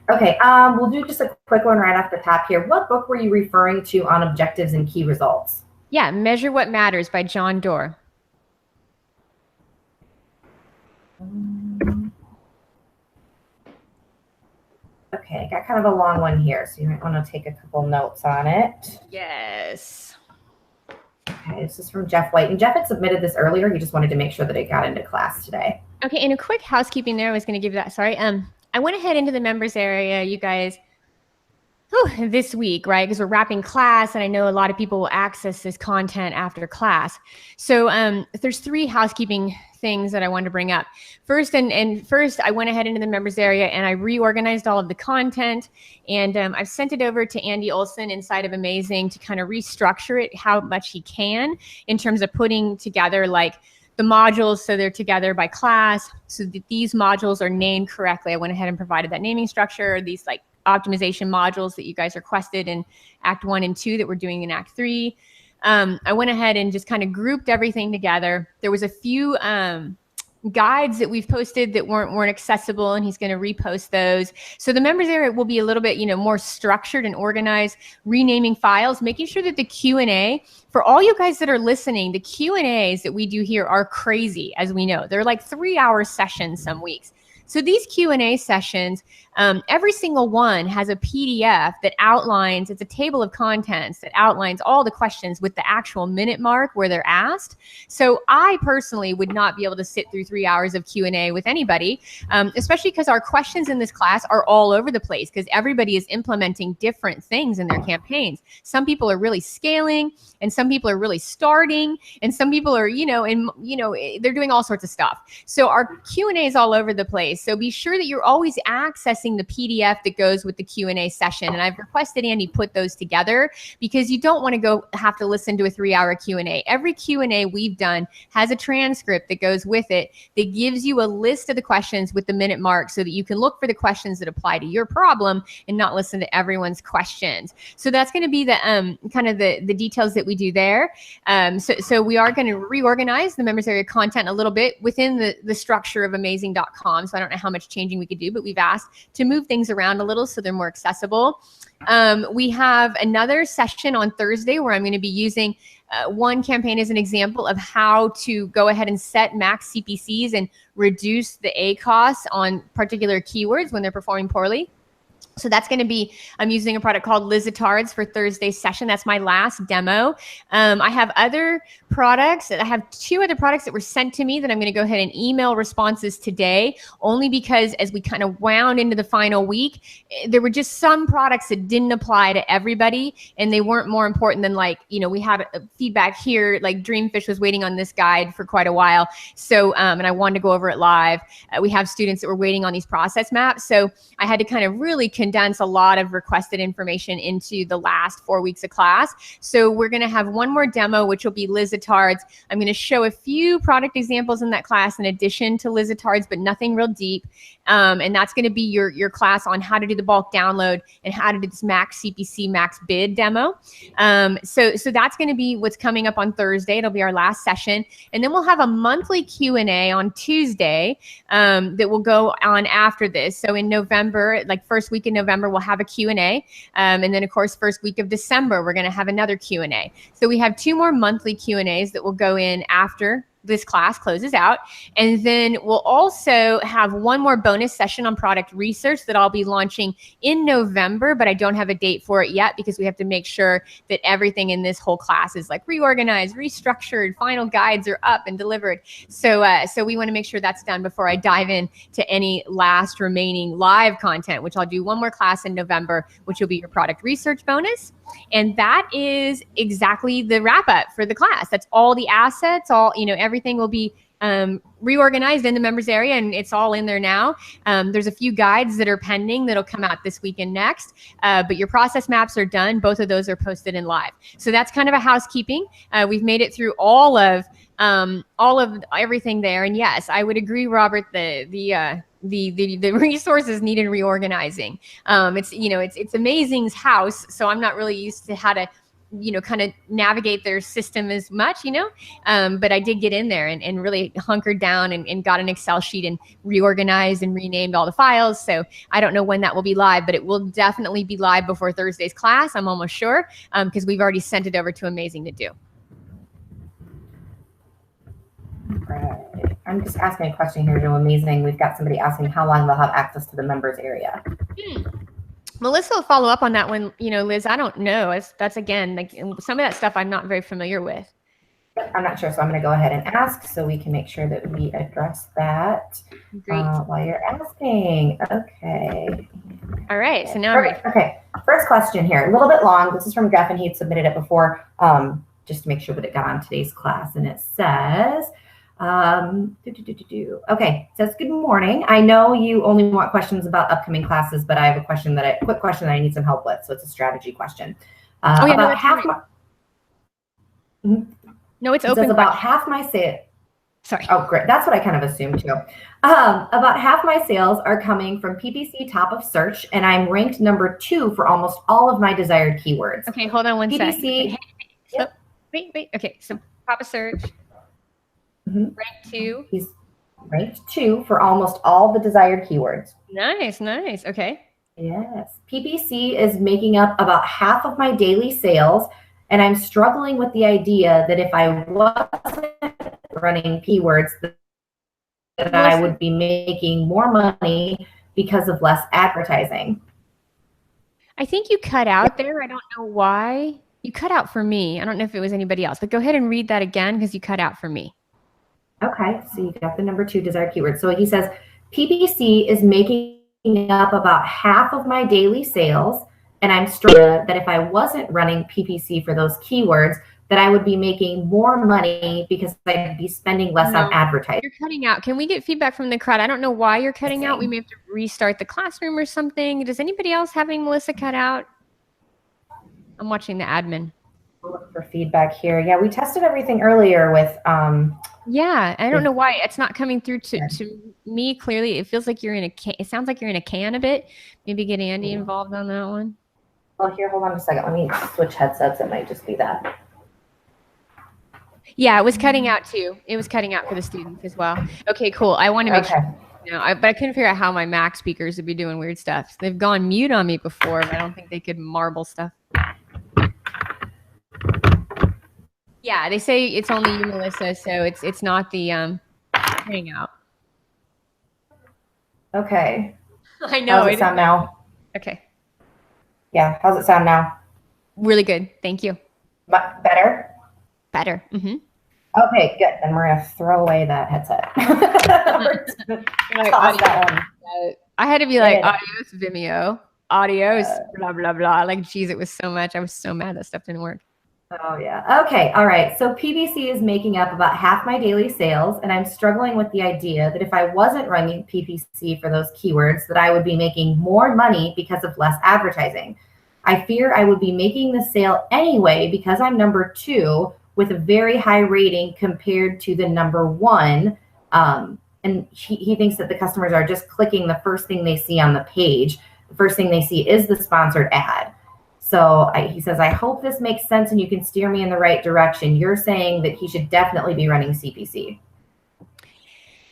Okay, we'll do just a quick one right off the top here. What book were you referring to on objectives and key results? Yeah, Measure What Matters by John Doerr. Okay, I got kind of a long one here, so you might want to take a couple notes on it. Yes. Okay, this is from Jeff White, and Jeff had submitted this earlier. He just wanted to make sure that it got into class today. Okay, and a quick housekeeping there. I was going to give you that. Sorry. I went ahead into the members area, you guys, this week, right? Because we're wrapping class, and I know a lot of people will access this content after class. So there's 3 housekeeping things that I wanted to bring up. First, first, I went ahead into the members area and I reorganized all of the content, and I've sent it over to Andy Olson inside of Amazing to kind of restructure it how much he can in terms of putting together like the modules so they're together by class so that these modules are named correctly. I went ahead and provided that naming structure, these like optimization modules that you guys requested in Act 1 and 2 that we're doing in Act 3. I went ahead and just kind of grouped everything together. There was a few guides that we've posted that weren't accessible, and he's going to repost those. So the members area will be a little bit, more structured and organized, renaming files, making sure that the Q&A, for all you guys that are listening, the Q&As that we do here are crazy, as we know. They're like 3-hour sessions some weeks. So these Q&A sessions, every single one has a PDF that outlines, it's a table of contents that outlines all the questions with the actual minute mark where they're asked. So I personally would not be able to sit through 3 hours of Q&A with anybody, especially because our questions in this class are all over the place because everybody is implementing different things in their campaigns. Some people are really scaling, and some people are really starting, and some people are, they're doing all sorts of stuff. So our Q&A is all over the place. So be sure that you're always accessing the PDF that goes with the Q&A session. And I've requested Andy put those together because you don't want to have to listen to a 3-hour Q&A. Every Q&A we've done has a transcript that goes with it that gives you a list of the questions with the minute mark so that you can look for the questions that apply to your problem and not listen to everyone's questions. So that's going to be the kind of the details that we do there. So we are going to reorganize the members area content a little bit within the structure of amazing.com. So I don't know how much changing we could do, but we've asked to move things around a little so they're more accessible. We have another session on Thursday where I'm going to be using one campaign as an example of how to go ahead and set max CPCs and reduce the ACoS on particular keywords when they're performing poorly. So that's going to be, I'm using a product called Lizitards for Thursday's session. That's my last demo. I have other products. I have 2 other products that were sent to me that I'm going to go ahead and email responses today, only because as we kind of wound into the final week, there were just some products that didn't apply to everybody, and they weren't more important than we had feedback here, like Dreamfish was waiting on this guide for quite a while. So, and I wanted to go over it live. We have students that were waiting on these process maps. So I had to kind of really condense a lot of requested information into the last 4 weeks of class. So we're going to have one more demo, which will be Lizitards. I'm going to show a few product examples in that class in addition to Lizitards, but nothing real deep. And that's going to be your class on how to do the bulk download and how to do this max CPC, max bid demo. So that's going to be what's coming up on Thursday. It'll be our last session. And then we'll have a monthly Q&A on Tuesday that will go on after this. So in November, like first week in November, we'll have a Q&A. And then of course, first week of December, we're going to have another Q&A. So we have 2 more monthly Q&As that will go in after this class closes out. And then we'll also have one more bonus session on product research that I'll be launching in November, but I don't have a date for it yet because we have to make sure that everything in this whole class is like reorganized, restructured, final guides are up and delivered. So we want to make sure that's done before I dive in to any last remaining live content, which I'll do one more class in November, which will be your product research bonus. And that is exactly the wrap up for the class. That's all the assets, everything will be reorganized in the members area, and it's all in there now. There's a few guides that are pending that'll come out this week and next, but your process maps are done. Both of those are posted in live. So that's kind of a housekeeping. We've made it through all of everything there. And yes, I would agree, Robert, the resources needed reorganizing. It's Amazing's house, so I'm not really used to how to kind of navigate their system as much, but I did get in there and really hunkered down and got an Excel sheet and reorganized and renamed all the files. So I don't know when that will be live, but it will definitely be live before Thursday's class. I'm almost sure, because we've already sent it over to Amazing to do. Right. I'm just asking a question here to Amazing. We've got somebody asking how long they'll have access to the members area. Melissa will follow up on that one. Liz, I don't know. That's again, like some of that stuff I'm not very familiar with. I'm not sure, so I'm going to go ahead and ask so we can make sure that we address that while you're asking. Okay. All right. So now I'm ready. Okay. First question here, a little bit long. This is from Jeff, and he had submitted it before, just to make sure that it got on today's class. And it says, okay, it says, good morning. I know you only want questions about upcoming classes, but I have a quick question that I need some help with. So it's a strategy question. About half my. No, it's open. It says about half my sales. Sorry. Oh, great. That's what I kind of assumed too. About half my sales are coming from PPC top of search, and I'm ranked number 2 for almost all of my desired keywords. Okay, hold on one PPC. sec. So, wait. Okay, so top of search. Rank 2. He's ranked 2 for almost all the desired keywords. Nice. Okay. Yes. PPC is making up about half of my daily sales, and I'm struggling with the idea that if I wasn't running keywords, that I would be making more money because of less advertising. I think you cut out there. I don't know why. You cut out for me. I don't know if it was anybody else, but go ahead and read that again because you cut out for me. Okay, so you got the number 2 desired keyword. So he says, PPC is making up about half of my daily sales, and I'm struggling that if I wasn't running PPC for those keywords, that I would be making more money because I'd be spending less on advertising. You're cutting out. Can we get feedback from the crowd? I don't know why you're cutting out. We may have to restart the classroom or something. Does anybody else having Melissa cut out? I'm watching the admin. We'll look for feedback here. Yeah, we tested everything earlier with yeah, I don't know why it's not coming through to me clearly. It feels like you're in a can. It sounds like you're in a can a bit. Maybe get Andy involved on that one. Oh, here, hold on a second. Let me switch headsets. It might just be that. Yeah, it was cutting out too. It was cutting out for the students as well. Okay, cool. I want to make sure. But I couldn't figure out how my Mac speakers would be doing weird stuff. They've gone mute on me before, but I don't think they could marble stuff. Yeah, they say it's only you, Melissa, so it's not the cutting out. Okay. I know. How's it sound now? Okay. Yeah, how's it sound now? Really good. Thank you. Better? Better. Mm-hmm. Okay, good. Then we're going to throw away that headset. I had to be like, adios, Vimeo. Adios, blah, blah, blah. Like, geez, it was so much. I was so mad that stuff didn't work. Oh, yeah. Okay. All right. So PPC is making up about half my daily sales, and I'm struggling with the idea that if I wasn't running PPC for those keywords, that I would be making more money because of less advertising. I fear I would be making the sale anyway because I'm number 2 with a very high rating compared to the number 1. And he thinks that the customers are just clicking the first thing they see on the page. The first thing they see is the sponsored ad. So he says, I hope this makes sense and you can steer me in the right direction. You're saying that he should definitely be running CPC.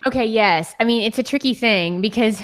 Okay, yes. I mean, it's a tricky thing because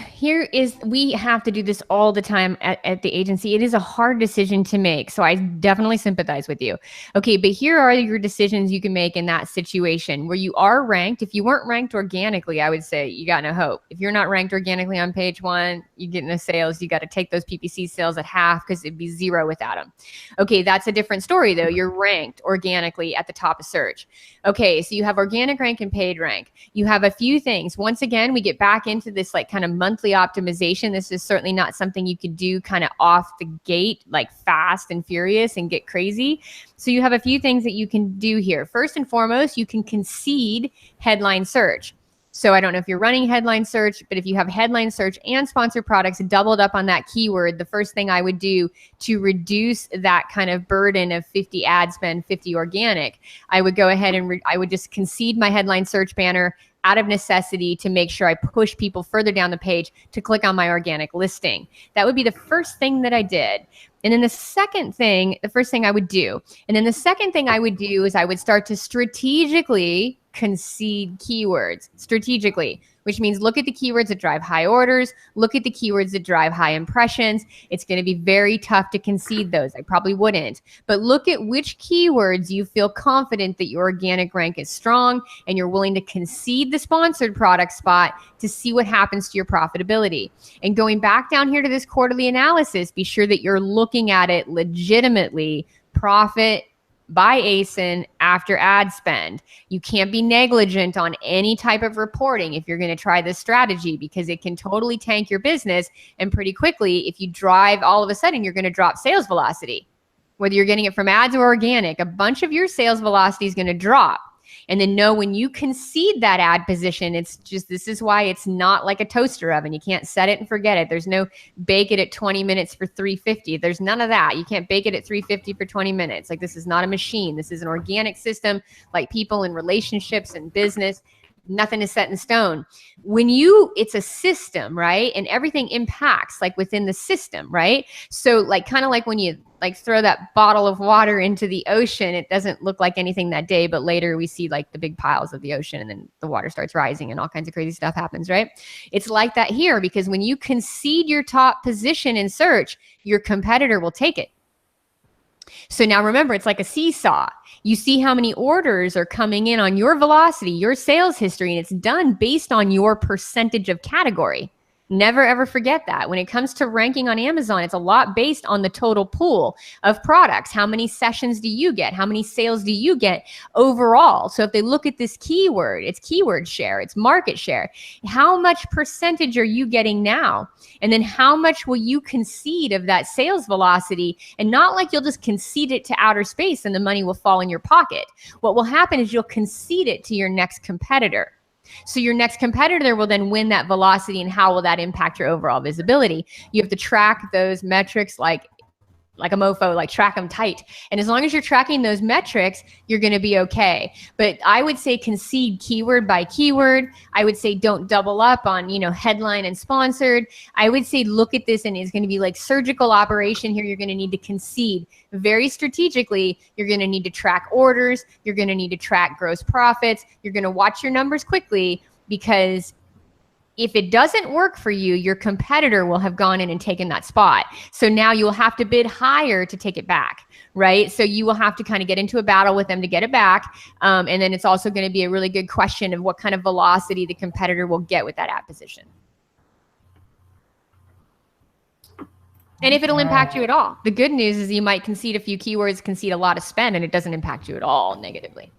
we have to do this all the time at the agency. It is a hard decision to make. So I definitely sympathize with you. Okay, but here are your decisions you can make in that situation where you are ranked. If you weren't ranked organically, I would say you got no hope. If you're not ranked organically on page 1, you get no sales. You got to take those PPC sales at half because it'd be 0 without them. Okay, that's a different story though. You're ranked organically at the top of search. Okay, so you have organic rank and paid rank. You have a few things. Once again, we get back into this like kind of monthly optimization. This is certainly not something you could do kind of off the gate, like fast and furious and get crazy. So you have a few things that you can do here. First and foremost, you can concede headline search. So I don't know if you're running headline search, but if you have headline search and sponsored products doubled up on that keyword, the first thing I would do to reduce that kind of burden of 50 ad spend, 50 organic, I would go ahead and I would just concede my headline search banner out of necessity to make sure I push people further down the page to click on my organic listing. That would be the first thing that I did. And then the first thing I would do, and then the second thing I would do is I would start to strategically concede keywords strategically, which means look at the keywords that drive high orders, look at the keywords that drive high impressions. It's going to be very tough to concede those. I probably wouldn't, but look at which keywords you feel confident that your organic rank is strong and you're willing to concede the sponsored product spot to see what happens to your profitability. And going back down here to this quarterly analysis, be sure that you're looking at it legitimately, profit by ASIN after ad spend. You can't be negligent on any type of reporting if you're going to try this strategy, because it can totally tank your business. And pretty quickly, if you drive, all of a sudden, you're going to drop sales velocity. Whether you're getting it from ads or organic, a bunch of your sales velocity is going to drop. And then know when you concede that ad position, it's just, this is why it's not like a toaster oven. You can't set it and forget it. There's no bake it at 20 minutes for 350. There's none of that. You can't bake it at 350 for 20 minutes. Like, this is not a machine. This is an organic system, like people in relationships and business. Nothing is set in stone. It's a system, right? And everything impacts like within the system, right? So like, kind of like when you like throw that bottle of water into the ocean, it doesn't look like anything that day, but later we see like the big piles of the ocean and then the water starts rising and all kinds of crazy stuff happens, right? It's like that here, because when you concede your top position in search, your competitor will take it. So now remember, it's like a seesaw. You see how many orders are coming in on your velocity, your sales history, and it's done based on your percentage of category. Never, ever forget that. When it comes to ranking on Amazon, it's a lot based on the total pool of products. How many sessions do you get? How many sales do you get overall? So if they look at this keyword, it's keyword share, it's market share. How much percentage are you getting now? And then how much will you concede of that sales velocity? And not like you'll just concede it to outer space and the money will fall in your pocket. What will happen is you'll concede it to your next competitor. So your next competitor will then win that velocity, and how will that impact your overall visibility? You have to track those metrics like a mofo, like track them tight. And as long as you're tracking those metrics, you're going to be okay. But I would say concede keyword by keyword. I would say don't double up on, headline and sponsored. I would say look at this, and it's going to be like surgical operation here. You're going to need to concede very strategically. You're going to need to track orders. You're going to need to track gross profits. You're going to watch your numbers quickly, because if it doesn't work for you, your competitor will have gone in and taken that spot. So now you will have to bid higher to take it back, right? So you will have to kind of get into a battle with them to get it back. And then it's also going to be a really good question of what kind of velocity the competitor will get with that ad position. And if it'll impact you at all. The good news is you might concede a few keywords, concede a lot of spend, and it doesn't impact you at all negatively.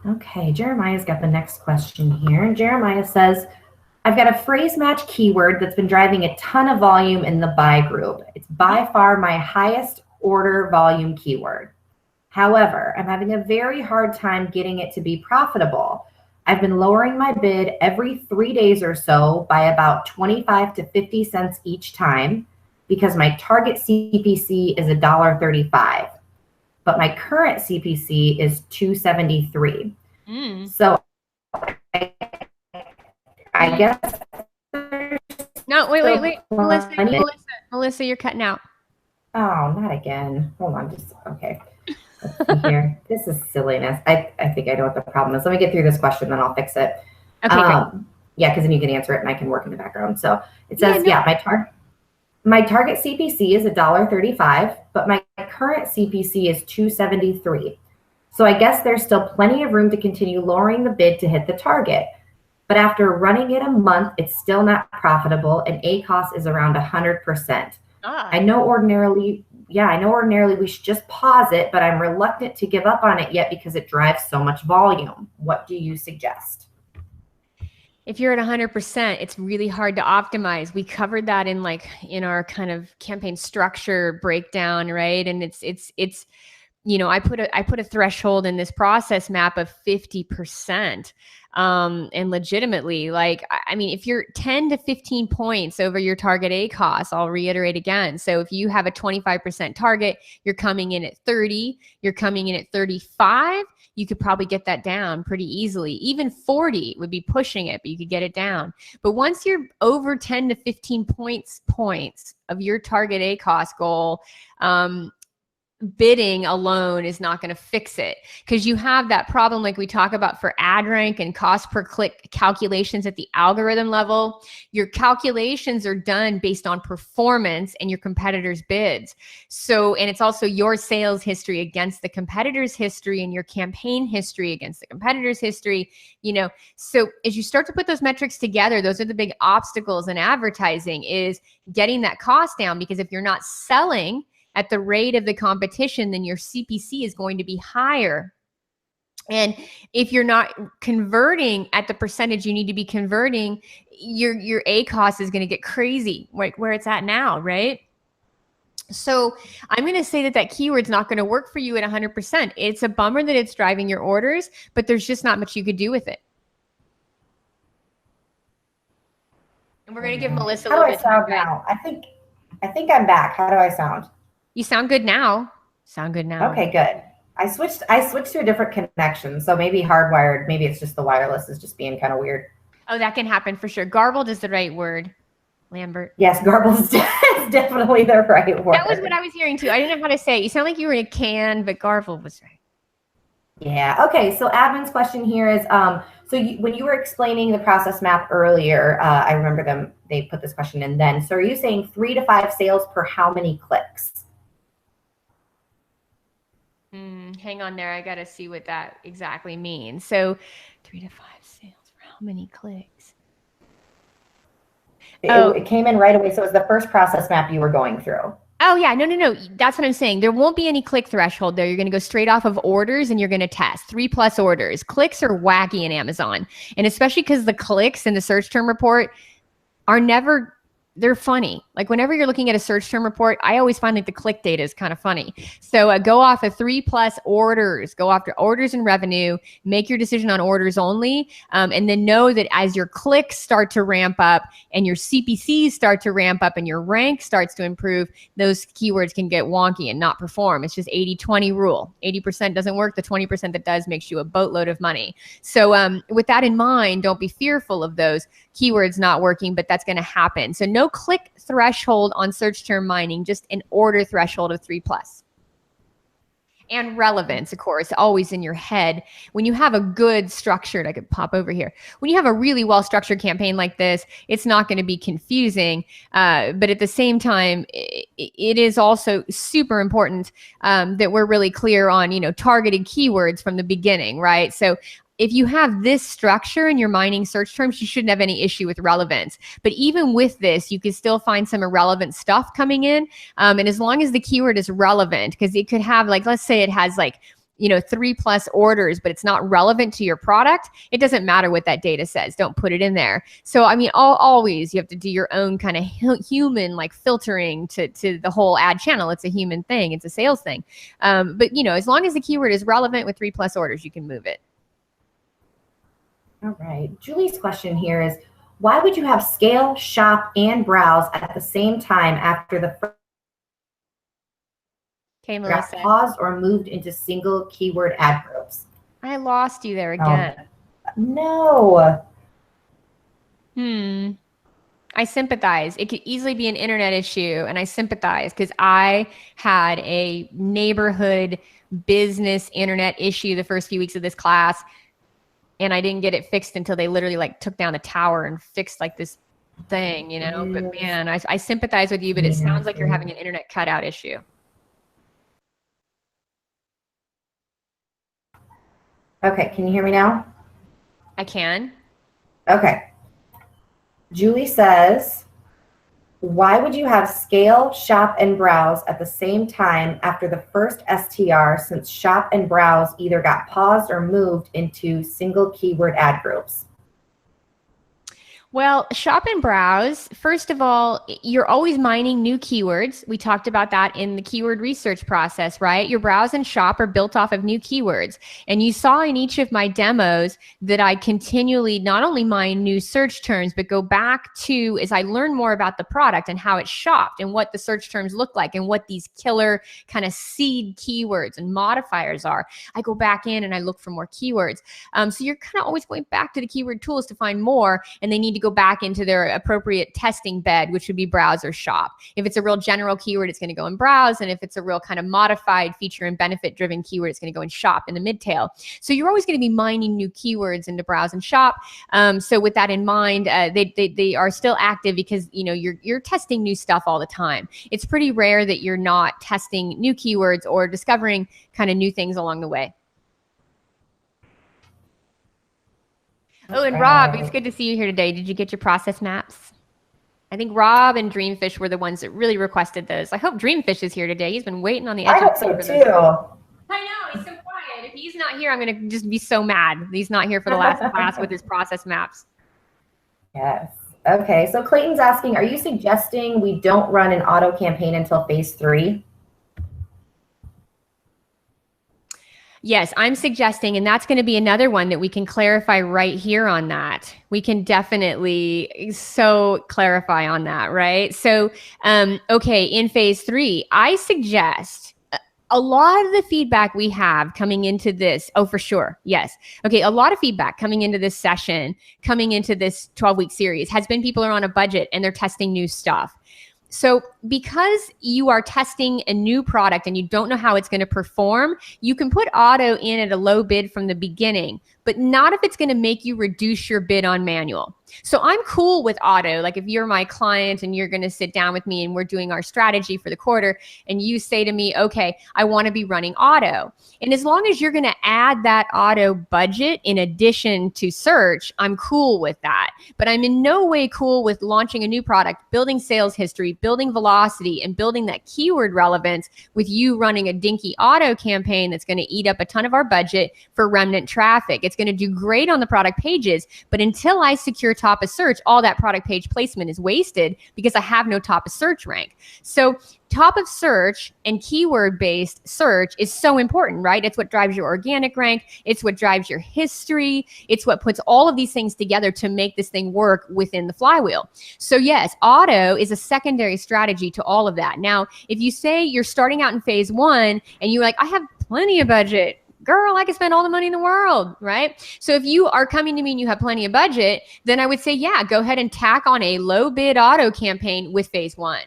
Okay, Jeremiah's got the next question here. And Jeremiah says, I've got a phrase match keyword that's been driving a ton of volume in the buy group. It's by far my highest order volume keyword. However, I'm having a very hard time getting it to be profitable. I've been lowering my bid every 3 days or so by about 25 to 50 cents each time, because my target CPC is $1.35. But my current CPC is $2.73. So I guess. No, wait. Melissa, you're cutting out. Oh, not again. Hold on, okay. Let's see here. This is silliness. I think I know what the problem is. Let me get through this question, then I'll fix it. Okay, yeah, because then you can answer it and I can work in the background. So it says, my target CPC is $1.35, but my current CPC is $2.73. So I guess there's still plenty of room to continue lowering the bid to hit the target. But after running it a month, it's still not profitable, and ACoS is around 100%. I know ordinarily we should just pause it, but I'm reluctant to give up on it yet because it drives so much volume. What do you suggest? If you're at 100%, it's really hard to optimize. We covered that in our kind of campaign structure breakdown, right? And it's I put a threshold in this process map of 50%. And legitimately, if you're 10 to 15 points over your target ACoS, I'll reiterate again. So if you have a 25% target, you're coming in at 30, you're coming in at 35, you could probably get that down pretty easily. Even 40 would be pushing it, but you could get it down. But once you're over 10 to 15 points of your target ACoS goal, bidding alone is not going to fix it, because you have that problem like we talk about for ad rank and cost per click calculations at the algorithm level. Your calculations are done based on performance and your competitors' bids. So, and it's also your sales history against the competitor's history and your campaign history against the competitor's history, you know. So as you start to put those metrics together, those are the big obstacles in advertising, is getting that cost down, because if you're not selling at the rate of the competition, then your CPC is going to be higher. And if you're not converting at the percentage you need to be converting, your ACoS is going to get crazy, like where it's at now, right? So I'm going to say that keyword's not going to work for you at 100%. It's a bummer that it's driving your orders, but there's just not much you could do with it. And we're going to give Melissa a little bit of time. How do I sound now? I think I'm back. How do I sound? You sound good now. Okay, good. I switched to a different connection, so maybe hardwired. Maybe it's just the wireless is just being kind of weird. Oh, that can happen for sure. Garbled is the right word, Lambert. Yes, garbled is definitely the right word. That was what I was hearing too. I didn't know how to say it. You sound like you were in a can, but garbled was right. Yeah. Okay. So admin's question here is, when you were explaining the process map earlier, I remember they put this question in then. So are you saying 3 to 5 sales per how many clicks? Hang on there. I got to see what that exactly means. So 3 to 5 sales for how many clicks? It came in right away. So it was the first process map you were going through. Oh, yeah. No. That's what I'm saying. There won't be any click threshold there. You're going to go straight off of orders and you're going to test 3+ orders. Clicks are wacky in Amazon. And especially because the clicks in the search term report are never... they're funny. Like whenever you're looking at a search term report, I always find like the click data is kind of funny. So go off of 3+ orders, go after orders and revenue, make your decision on orders only. And then know that as your clicks start to ramp up and your CPCs start to ramp up and your rank starts to improve, those keywords can get wonky and not perform. It's just 80-20 rule. 80% doesn't work. The 20% that does makes you a boatload of money. So with that in mind, don't be fearful of those keywords not working, but that's going to happen. So no click threshold on search term mining, just an order threshold of 3+. And relevance, of course, always in your head. When you have a good structured, I could pop over here. When you have a really well-structured campaign like this, it's not going to be confusing. But at the same time, it is also super important that we're really clear on, targeted keywords from the beginning, right? So if you have this structure in your mining search terms, you shouldn't have any issue with relevance. But even with this, you can still find some irrelevant stuff coming in. And as long as the keyword is relevant, because it could have let's say it has 3+ orders, but it's not relevant to your product, it doesn't matter what that data says. Don't put it in there. So, always you have to do your own kind of human filtering to the whole ad channel. It's a human thing. It's a sales thing. But, as long as the keyword is relevant with 3+ orders, you can move it. All right. Julie's question here is, why would you have scale, shop, and browse at the same time after the first got paused or moved into single keyword ad groups? I lost you there again. No. I sympathize. It could easily be an internet issue, and I sympathize because I had a neighborhood business internet issue the first few weeks of this class. And I didn't get it fixed until they literally took down the tower and fixed this thing, But man, I sympathize with you, but it sounds like you're having an internet cutout issue. Okay, can you hear me now? I can. Okay. Julie says, why would you have scale, shop, and browse at the same time after the first STR, since shop and browse either got paused or moved into single keyword ad groups? Well, shop and browse. First of all, you're always mining new keywords. We talked about that in the keyword research process, right? Your browse and shop are built off of new keywords. And you saw in each of my demos that I continually not only mine new search terms, but go back to as I learn more about the product and how it's shopped and what the search terms look like and what these killer kind of seed keywords and modifiers are. I go back in and I look for more keywords. So you're kind of always going back to the keyword tools to find more, and they need to go back into their appropriate testing bed, which would be browse or shop. If it's a real general keyword, it's going to go in browse. And if it's a real kind of modified feature and benefit driven keyword, it's going to go in shop in the midtail. So you're always going to be mining new keywords into browse and shop. So with that in mind, they are still active because you're testing new stuff all the time. It's pretty rare that you're not testing new keywords or discovering kind of new things along the way. Oh, and Rob, it's good to see you here today. Did you get your process maps? I think Rob and Dreamfish were the ones that really requested those. I hope Dreamfish is here today. He's been waiting on the edge. I hope so too. I know, he's so quiet. If he's not here, I'm going to just be so mad. He's not here for the last class with his process maps. Yes. Okay, so Clayton's asking, are you suggesting we don't run an auto campaign until phase 3? Yes, I'm suggesting, and that's going to be another one that we can clarify right here on that. We can definitely so clarify on that, right? So, okay, in phase 3, I suggest a lot of the feedback we have coming into this, oh, for sure, yes. Okay, a lot of feedback coming into this session, coming into this 12-week series has been people are on a budget and they're testing new stuff. So because you are testing a new product and you don't know how it's going to perform, you can put auto in at a low bid from the beginning, but not if it's going to make you reduce your bid on manual. So I'm cool with auto. Like if you're my client and you're going to sit down with me and we're doing our strategy for the quarter and you say to me, okay, I want to be running auto. And as long as you're going to add that auto budget in addition to search, I'm cool with that. But I'm in no way cool with launching a new product, building sales history, building velocity, and building that keyword relevance with you running a dinky auto campaign that's going to eat up a ton of our budget for remnant traffic. It's going to do great on the product pages, but until I secure top of search, all that product page placement is wasted because I have no top of search rank. So top of search and keyword-based search is so important, right? It's what drives your organic rank. It's what drives your history. It's what puts all of these things together to make this thing work within the flywheel. So yes, auto is a secondary strategy to all of that. Now, if you say you're starting out in phase 1 and you're like, I have plenty of budget, girl, I can spend all the money in the world, right? So if you are coming to me and you have plenty of budget, then I would say, yeah, go ahead and tack on a low bid auto campaign with phase 1.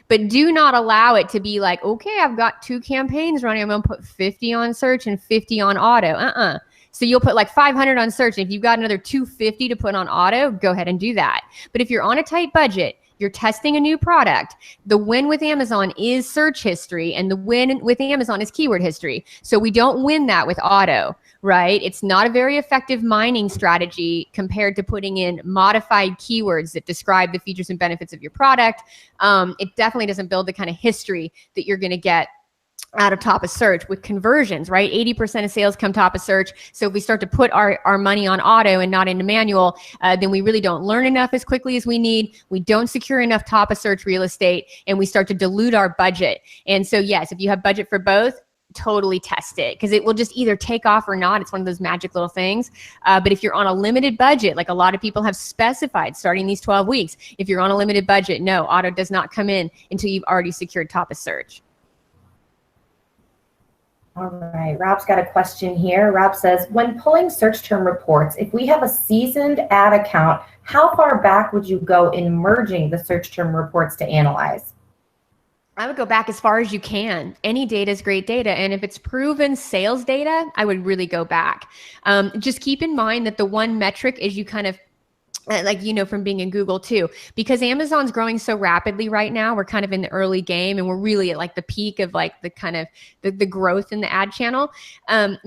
But do not allow it to be like, okay, I've got 2 campaigns running. I'm going to put 50 on search and 50 on auto. So you'll put like 500 on search. If you've got another 250 to put on auto, go ahead and do that. But if you're on a tight budget, you're testing a new product, the win with Amazon is search history and the win with Amazon is keyword history. So we don't win that with auto, right? It's not a very effective mining strategy compared to putting in modified keywords that describe the features and benefits of your product. It definitely doesn't build the kind of history that you're going to get out of top of search with conversions, right? 80% of sales come top of search. So if we start to put our money on auto and not into manual, then we really don't learn enough as quickly as we need. We don't secure enough top of search real estate and we start to dilute our budget. And so yes, if you have budget for both, totally test it because it will just either take off or not. It's one of those magic little things. But if you're on a limited budget, like a lot of people have specified starting these 12 weeks, if you're on a limited budget, no, auto does not come in until you've already secured top of search. All right, Rob's got a question here. Rob says, when pulling search term reports, if we have a seasoned ad account, how far back would you go in merging the search term reports to analyze? I would go back as far as you can. Any data is great data. And if it's proven sales data, I would really go back. Just keep in mind that the one metric is you kind of like, from being in Google too, because Amazon's growing so rapidly right now, we're kind of in the early game and we're really at like the peak of like the kind of the growth in the ad channel.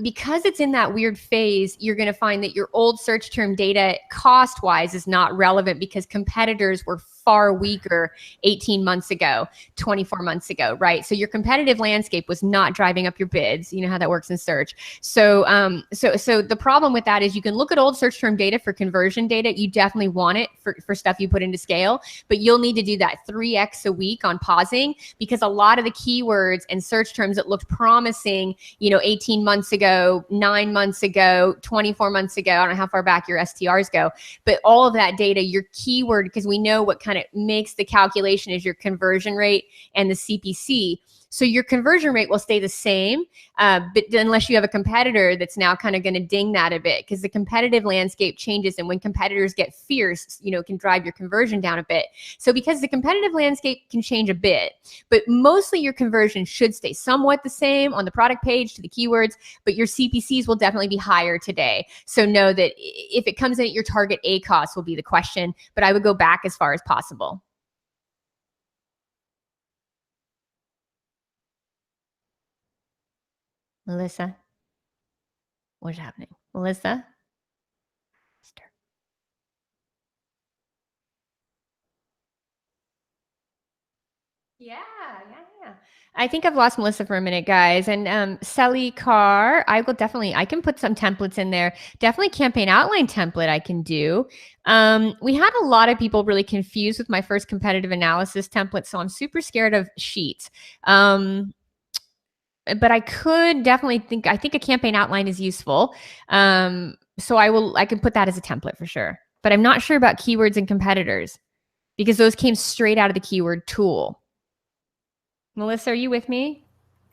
Because it's in that weird phase, you're going to find that your old search term data cost wise is not relevant because competitors were far weaker 18 months ago, 24 months ago, right? So your competitive landscape was not driving up your bids. You know how that works in search. So so the problem with that is you can look at old search term data for conversion data. You definitely want it for stuff you put into scale, but you'll need to do that 3x a week on pausing, because a lot of the keywords and search terms that looked promising, 18 months ago, 9 months ago, 24 months ago, I don't know how far back your STRs go, but all of that data, your keyword, because we know what kind of makes the calculation is your conversion rate and the CPC. So your conversion rate will stay the same, but unless you have a competitor that's now kind of going to ding that a bit, because the competitive landscape changes, and when competitors get fierce, it can drive your conversion down a bit. So because the competitive landscape can change a bit, but mostly your conversion should stay somewhat the same on the product page to the keywords, but your CPCs will definitely be higher today. So know that if it comes in at your target ACoS will be the question, but I would go back as far as possible. Melissa, what's happening? Melissa? Yeah. I think I've lost Melissa for a minute, guys. And Sally Carr, I can put some templates in there. Definitely campaign outline template I can do. We had a lot of people really confused with my first competitive analysis template, so I'm super scared of sheets. But I could definitely I think a campaign outline is useful. So I can put that as a template for sure. But I'm not sure about keywords and competitors, because those came straight out of the keyword tool. Melissa, are you with me?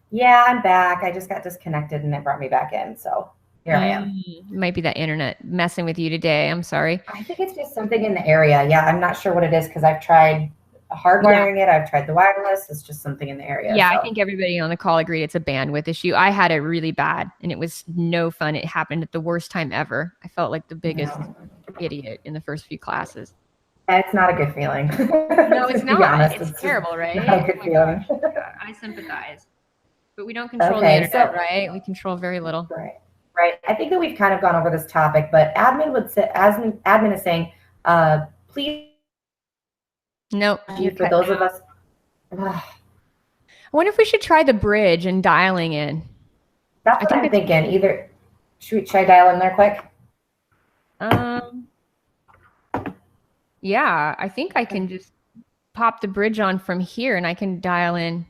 Yeah, I'm back. I just got disconnected and it brought me back in. So here I am. Might be that internet messing with you today. I'm sorry. I think it's just something in the area. Yeah, I'm not sure what it is because I've tried hardwiring it. I've tried the wireless. It's just something in the area. Yeah, so. I think everybody on the call agreed it's a bandwidth issue. I had it really bad and it was no fun. It happened at the worst time ever. I felt like the biggest idiot in the first few classes. It's not a good feeling. No, it's not. Honest, it's terrible, right? Not a good feeling. Yeah, I sympathize. But we don't control the internet, right? We control very little. Right. I think that we've kind of gone over this topic, but admin is saying, please. Nope. For those of us. I wonder if we should try the bridge and dialing in. That's what I'm thinking. Either should I dial in there quick? Yeah, I think I can just pop the bridge on from here and I can dial in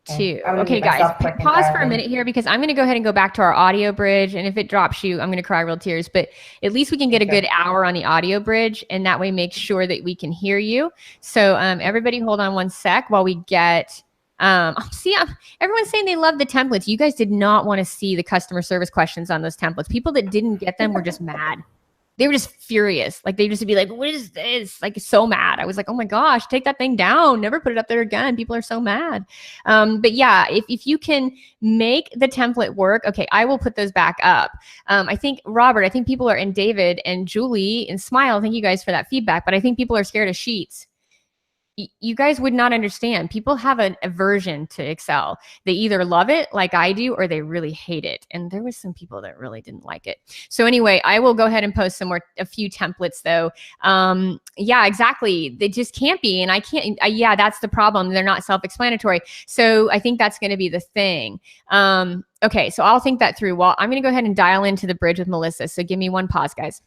too. Okay, guys, pause for a minute here because I'm going to go ahead and go back to our audio bridge. And if it drops you, I'm going to cry real tears. But at least we can get a good hour on the audio bridge, and that way make sure that we can hear you. So everybody hold on one sec while we get... everyone's saying they love the templates. You guys did not want to see the customer service questions on those templates. People that didn't get them were just mad. They were just furious. Like, they just be like, what is this? Like, so mad. I was like, oh my gosh, take that thing down. Never put it up there again. People are so mad. But yeah, if you can make the template work, okay, I will put those back up. I think, Robert, people are, and David and Julie and Smile, thank you guys for that feedback, but I think people are scared of sheets. You guys would not understand. People have an aversion to Excel. They either love it like I do, or they really hate it. And there was some people that really didn't like it. So anyway, I will go ahead and post a few templates though. Yeah, exactly. They just can't be. And I can't, yeah, that's the problem. They're not self-explanatory. So I think that's going to be the thing. Okay, so I'll think that through. Well, I'm going to go ahead and dial into the bridge with Melissa. So give me one pause, guys.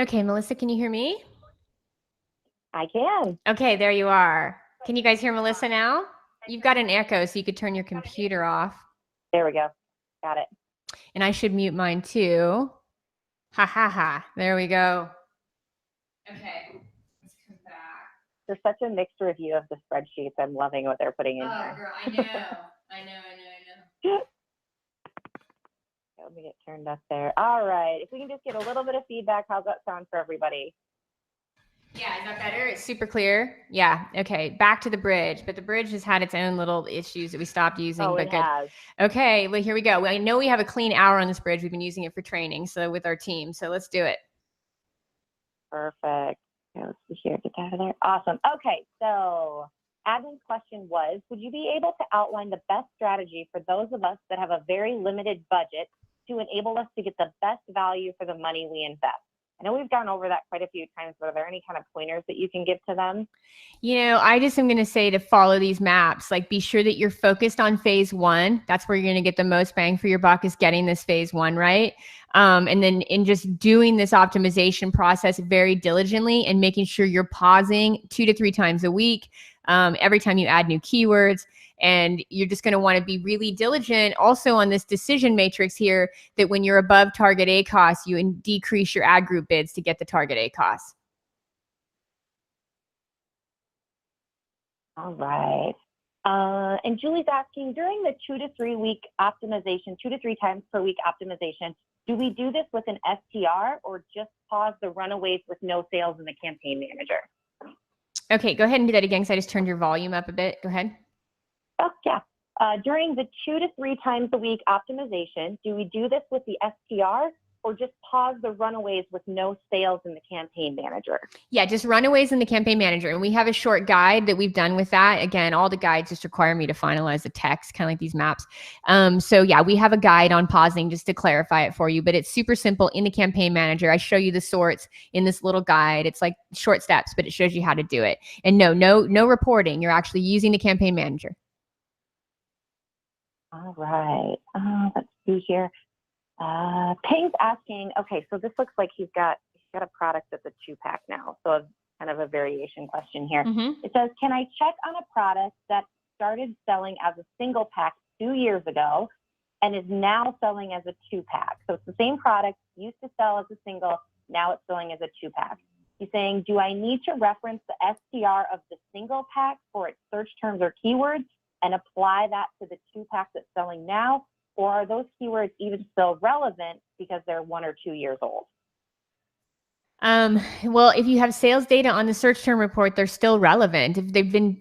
Okay, Melissa, can you hear me? I can. Okay, there you are. Can you guys hear Melissa now? You've got an echo, so you could turn your computer off. There we go. Got it. And I should mute mine too. Ha ha ha. There we go. Okay, let's come back. There's such a mixed review of the spreadsheets. I'm loving what they're putting in Oh, here. girl, I know. Let me get turned up there. All right. If we can just get a little bit of feedback, how's that sound for everybody? Yeah, is that better? It's super clear. Yeah. Okay. Back to the bridge, but the bridge has had its own little issues that we stopped using. Oh, but it good. has. Okay. Well, here we go. I know we have a clean hour on this bridge. We've been using it for training, so with our team. So let's do it. Perfect. Okay, let's see here. Get out of there. Awesome. Okay. So admin's question was, would you be able to outline the best strategy for those of us that have a very limited budget to enable us to get the best value for the money we invest? I know we've gone over that quite a few times, but are there any kind of pointers that you can give to them? You know, I just am going to say to follow these maps, like be sure that you're focused on phase one. That's where you're going to get the most bang for your buck, is getting this phase one right. And then in just doing this optimization process very diligently and making sure you're pausing 2 to 3 times a week, every time you add new keywords. And you're just going to want to be really diligent also on this decision matrix here, that when you're above target ACoS, you decrease your ad group bids to get the target ACoS. All right. And Julie's asking, during the 2 to 3 week optimization, 2 to 3 times per week optimization, do we do this with an STR or just pause the runaways with no sales in the campaign manager? Okay, go ahead and do that again, because I just turned your volume up a bit. Go ahead. Oh, yeah. During the 2 to 3 times a week optimization, do we do this with the STR or just pause the runaways with no sales in the campaign manager? Yeah, just runaways in the campaign manager. And we have a short guide that we've done with that. Again, all the guides just require me to finalize the text, kind of like these maps. So yeah, we have a guide on pausing just to clarify it for you, but it's super simple in the campaign manager. I show you the sorts in this little guide. It's like short steps, but it shows you how to do it. And no reporting. You're actually using the campaign manager. All right. Let's see here. Ping's asking, okay, so this looks like he's got a product that's a 2-pack now. So kind of a variation question here. Mm-hmm. It says, can I check on a product that started selling as a single pack 2 years ago and is now selling as a 2-pack? So it's the same product, used to sell as a single, now it's selling as a 2-pack. He's saying, do I need to reference the STR of the single pack for its search terms or keywords and apply that to the 2-pack that's selling now? Or are those keywords even still relevant because they're 1 or 2 years old? Well, if you have sales data on the search term report, they're still relevant. If they've been,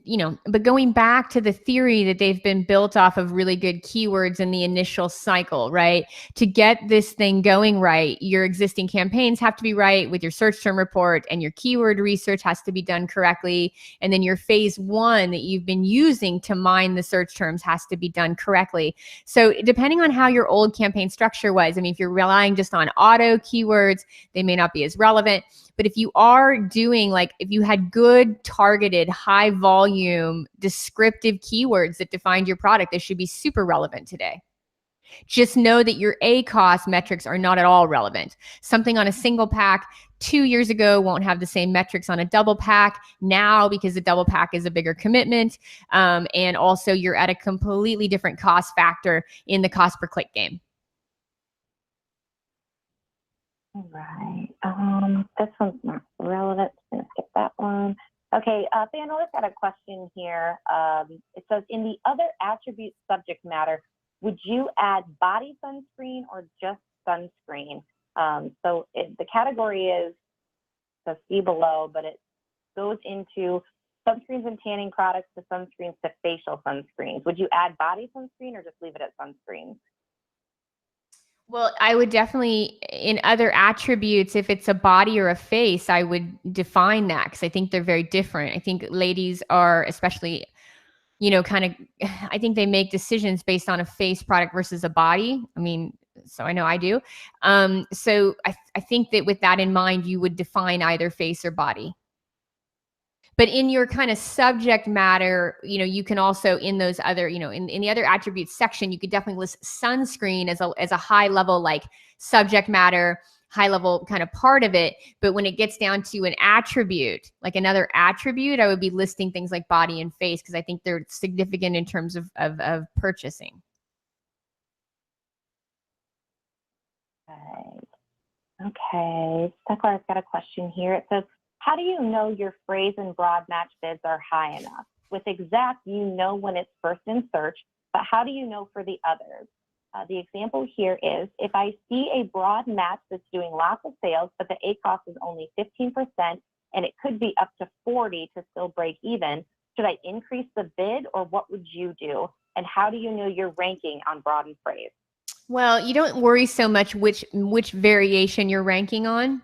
but going back to the theory that they've been built off of really good keywords in the initial cycle, right? To get this thing going right, your existing campaigns have to be right with your search term report, and your keyword research has to be done correctly. And then your phase one that you've been using to mine the search terms has to be done correctly. So depending on how your old campaign structure was, I mean, if you're relying just on auto keywords, they may not be as relevant. But if you are doing, like, if you had good targeted high volume descriptive keywords that defined your product, they should be super relevant today. Just know that your ACoS metrics are not at all relevant. Something on a single pack 2 years ago won't have the same metrics on a double pack now, because the double pack is a bigger commitment. And also you're at a completely different cost factor in the cost per click game. All right. This one's not relevant. I'm going to skip that one. Okay, Thanos got a question here. It says, in the other attribute subject matter, would you add body sunscreen or just sunscreen? So the category is, so see below, but it goes into sunscreens and tanning products to sunscreens to facial sunscreens. Would you add body sunscreen or just leave it at sunscreen? Well, I would definitely, in other attributes, if it's a body or a face, I would define that, because I think they're very different. I think ladies are especially, I think they make decisions based on a face product versus a body. I mean, so I know I do. So I think that with that in mind, you would define either face or body. But in your kind of subject matter, you can also, in those other, in the other attributes section, you could definitely list sunscreen as a high level, like, subject matter. high level kind of part of it. But when it gets down to an attribute, like another attribute, I would be listing things like body and face because I think they're significant in terms of purchasing. Right. Okay. Steckler's got a question here. It says, how do you know your phrase and broad match bids are high enough? With exact, you know when it's first in search, but how do you know for the others? The example here is, if I see a broad match that's doing lots of sales, but the ACOS is only 15%, and it could be up to 40 to still break even, should I increase the bid, or what would you do? And how do you know you're ranking on broad and phrase? Well, you don't worry so much which variation you're ranking on.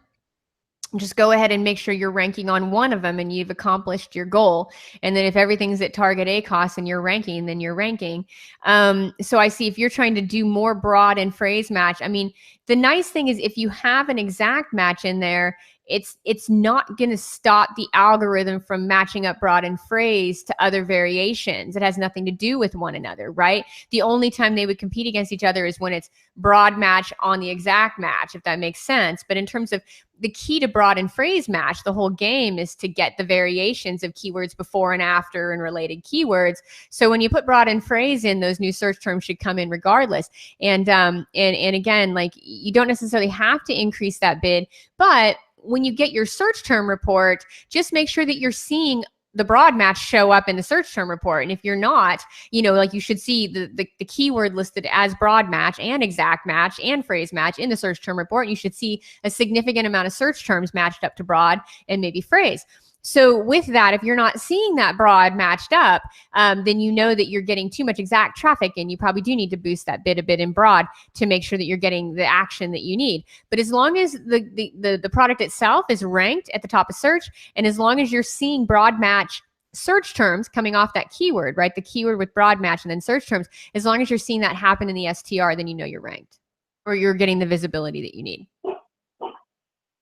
Just go ahead and make sure you're ranking on one of them and you've accomplished your goal. And then if everything's at target ACOS and you're ranking, then you're ranking. So I see if you're trying to do more broad and phrase match, I mean, the nice thing is if you have an exact match in there, it's not going to stop the algorithm from matching up broad and phrase to other variations. It has nothing to do with one another, right? The only time they would compete against each other is when it's broad match on the exact match, if that makes sense. But in terms of the key to broad and phrase match, the whole game is to get the variations of keywords before and after and related keywords. So when you put broad and phrase in, those new search terms should come in regardless. And again, like you don't necessarily have to increase that bid, but when you get your search term report, just make sure that you're seeing the broad match show up in the search term report. And if you're not, you know, like you should see the keyword listed as broad match and exact match and phrase match in the search term report. You should see a significant amount of search terms matched up to broad and maybe phrase. So with that, if you're not seeing that broad matched up, then you know that you're getting too much exact traffic and you probably do need to boost that bid a bit in broad to make sure that you're getting the action that you need. But as long as the product itself is ranked at the top of search, and as long as you're seeing broad match search terms coming off that keyword, right? The keyword with broad match and then search terms, as long as you're seeing that happen in the STR, then you know you're ranked or you're getting the visibility that you need.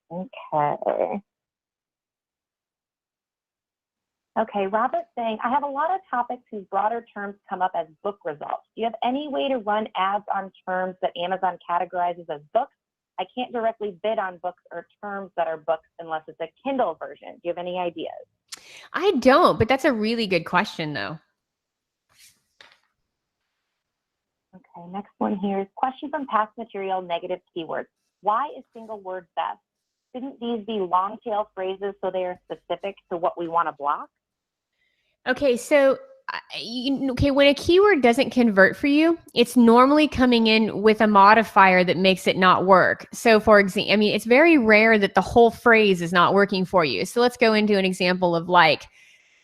Okay. Okay, Robert's saying, I have a lot of topics whose broader terms come up as book results. Do you have any way to run ads on terms that Amazon categorizes as books? I can't directly bid on books or terms that are books unless it's a Kindle version. Do you have any ideas? I don't, but that's a really good question though. Okay, next one here is question from past material, negative keywords. Why is single word best? Shouldn't these be long tail phrases so they are specific to what we want to block? Okay, so when a keyword doesn't convert for you, it's normally coming in with a modifier that makes it not work. So for example, I mean, it's very rare that the whole phrase is not working for you. So let's go into an example of like,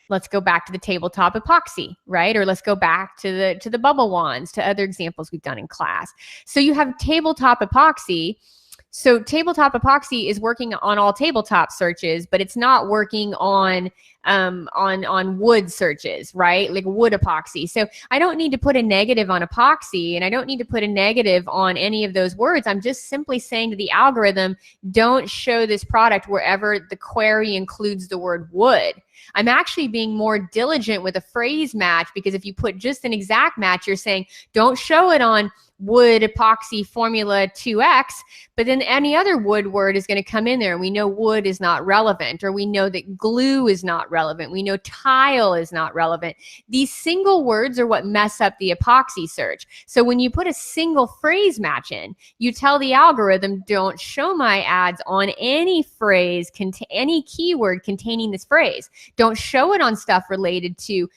let's go back to the tabletop epoxy, right? Or let's go back to the bubble wands, to other examples we've done in class. So you have tabletop epoxy. So tabletop epoxy is working on all tabletop searches, but it's not working on wood searches, right? Like wood epoxy. So I don't need to put a negative on epoxy, and I don't need to put a negative on any of those words. I'm just simply saying to the algorithm, don't show this product wherever the query includes the word wood. I'm actually being more diligent with a phrase match, because if you put just an exact match, you're saying don't show it on wood epoxy formula 2X, but then any other wood word is going to come in there. We know wood is not relevant, or we know that glue is not relevant. We know tile is not relevant. These single words are what mess up the epoxy search. So when you put a single phrase match in, you tell the algorithm, don't show my ads on any phrase, any keyword containing this phrase. Don't show it on stuff related to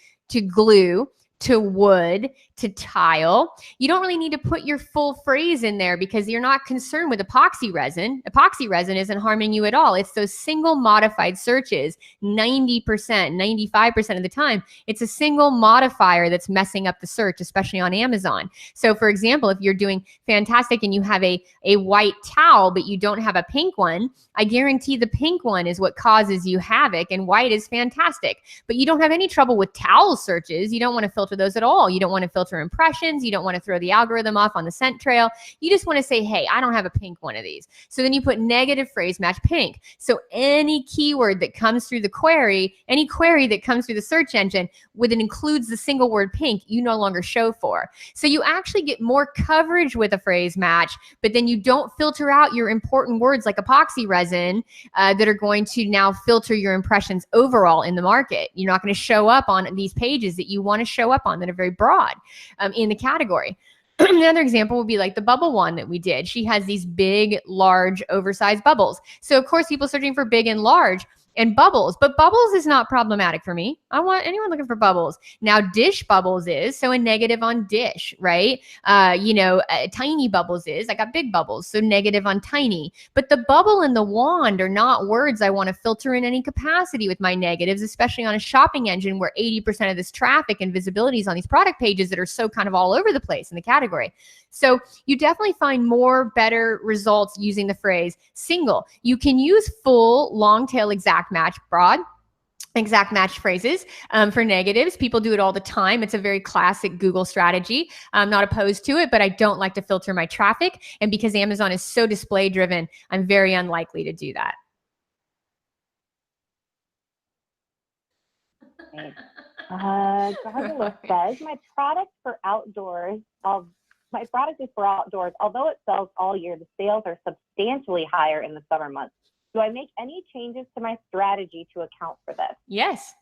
glue, to wood, to tile. You don't really need to put your full phrase in there because you're not concerned with epoxy resin. Epoxy resin isn't harming you at all. It's those single modified searches, 90%, 95% of the time. It's a single modifier that's messing up the search, especially on Amazon. So for example, if you're doing fantastic and you have a white towel, but you don't have a pink one, I guarantee the pink one is what causes you havoc, and white is fantastic. But you don't have any trouble with towel searches. You don't want to filter those at all. You don't want to filter filter impressions. You don't want to throw the algorithm off on the scent trail. You just want to say, hey, I don't have a pink one of these. So then you put negative phrase match pink. So any keyword that comes through the query, any query that comes through the search engine with it includes the single word pink, you no longer show for. So you actually get more coverage with a phrase match, but then you don't filter out your important words like epoxy resin that are going to now filter your impressions overall in the market. You're not going to show up on these pages that you want to show up on that are very broad in the category. Another example would be like the bubble one that we did. She has these big, large, oversized bubbles. So of course, people searching for big and large and bubbles, but bubbles is not problematic for me. I want anyone looking for bubbles. Now dish bubbles is, so a negative on dish, right? Tiny bubbles is, I got big bubbles, so negative on tiny. But the bubble and the wand are not words I want to filter in any capacity with my negatives, especially on a shopping engine where 80% of this traffic and visibility is on these product pages that are so kind of all over the place in the category. So you definitely find more better results using the phrase single. You can use full, long tail, exact match, broad, exact match phrases for negatives. People do it all the time. It's a very classic Google strategy. I'm not opposed to it, but I don't like to filter my traffic. And because Amazon is so display driven, I'm very unlikely to do that. Gargalo says, my product is for outdoors. Although it sells all year, the sales are substantially higher in the summer months. Do I make any changes to my strategy to account for this? Yes.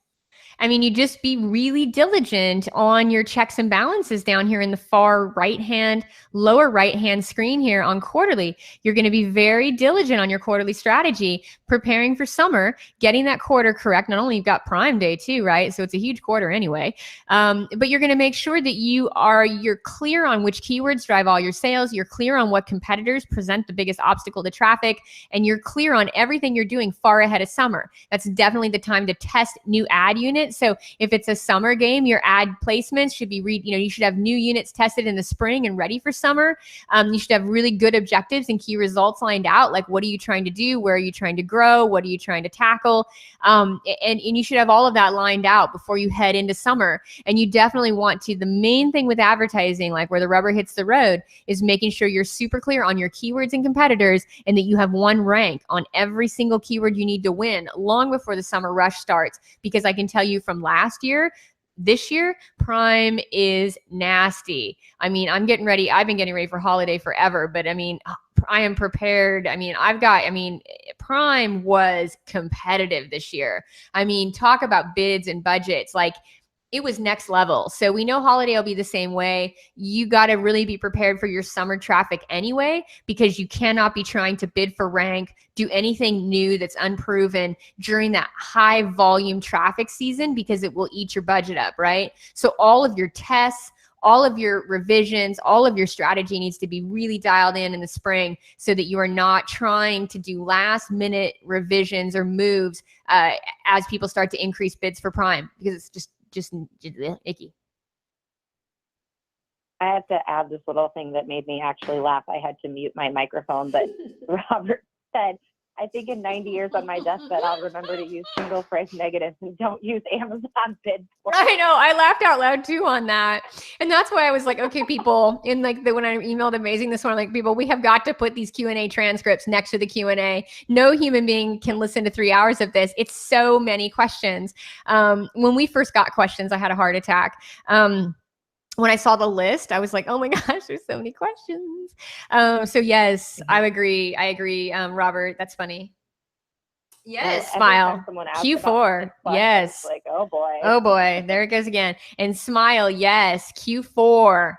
I mean, you just be really diligent on your checks and balances down here in the far right-hand, lower right-hand screen here on quarterly. You're going to be very diligent on your quarterly strategy, preparing for summer, getting that quarter correct. Not only you've got Prime Day too, right? So it's a huge quarter anyway. But you're going to make sure that you're clear on which keywords drive all your sales. You're clear on what competitors present the biggest obstacle to traffic, and you're clear on everything you're doing far ahead of summer. That's definitely the time to test new ad units. So if it's a summer game, your ad placements should be you should have new units tested in the spring and ready for summer. You should have really good objectives and key results lined out. Like, what are you trying to do? Where are you trying to grow? What are you trying to tackle? And you should have all of that lined out before you head into summer. And you definitely want to, the main thing with advertising, like where the rubber hits the road, is making sure you're super clear on your keywords and competitors, and that you have one rank on every single keyword you need to win long before the summer rush starts. Because I can tell you from last year, this year, Prime is nasty. I mean, I've been getting ready for holiday forever, but I mean, I am prepared. Prime was competitive this year. I mean, talk about bids and budgets. Like, it was next level. So we know holiday will be the same way. You got to really be prepared for your summer traffic anyway, because you cannot be trying to bid for rank, do anything new that's unproven during that high volume traffic season, because it will eat your budget up, right? So all of your tests, all of your revisions, all of your strategy needs to be really dialed in the spring, so that you are not trying to do last minute revisions or moves as people start to increase bids for Prime, because it's just icky. I have to add this little thing that made me actually laugh. I had to mute my microphone, but Robert said, I think in 90 years on my deathbed, I'll remember to use single phrase negatives and don't use Amazon bid. I know. I laughed out loud too on that. And that's why I was like, okay, people, when I emailed Amazing this one, like, people, we have got to put these Q&A transcripts next to the Q&A. No human being can listen to 3 hours of this. It's so many questions. When we first got questions, I had a heart attack. When I saw the list, I was like, oh my gosh, there's so many questions. So yes, I agree. Robert, that's funny. Yes, Smile. Q4. Yes. Like, oh boy. Oh boy. There it goes again. And Smile. Yes. Q4.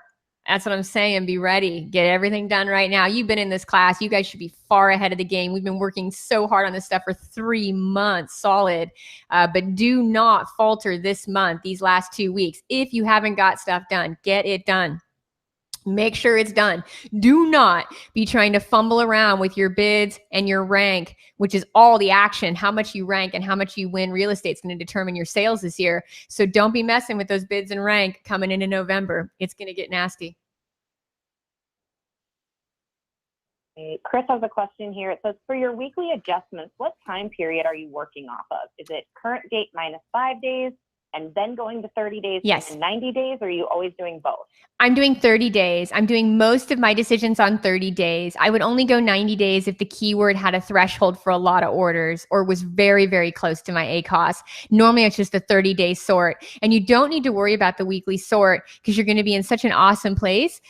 That's what I'm saying. Be ready. Get everything done right now. You've been in this class. You guys should be far ahead of the game. We've been working so hard on this stuff for 3 months solid. But do not falter this month, these last 2 weeks. If you haven't got stuff done, get it done. Make sure it's done. Do not be trying to fumble around with your bids and your rank, which is all the action. How much you rank and how much you win real estate is going to determine your sales this year. So don't be messing with those bids and rank coming into November. It's going to get nasty. Chris has a question here. It says, for your weekly adjustments, what time period are you working off of? Is it current date minus 5 days, and then going to 30 days Yes. and 90 days, or are you always doing both? I'm doing 30 days. I'm doing most of my decisions on 30 days. I would only go 90 days if the keyword had a threshold for a lot of orders or was very, very close to my ACOS. Normally, it's just a 30-day sort. And you don't need to worry about the weekly sort because you're going to be in such an awesome place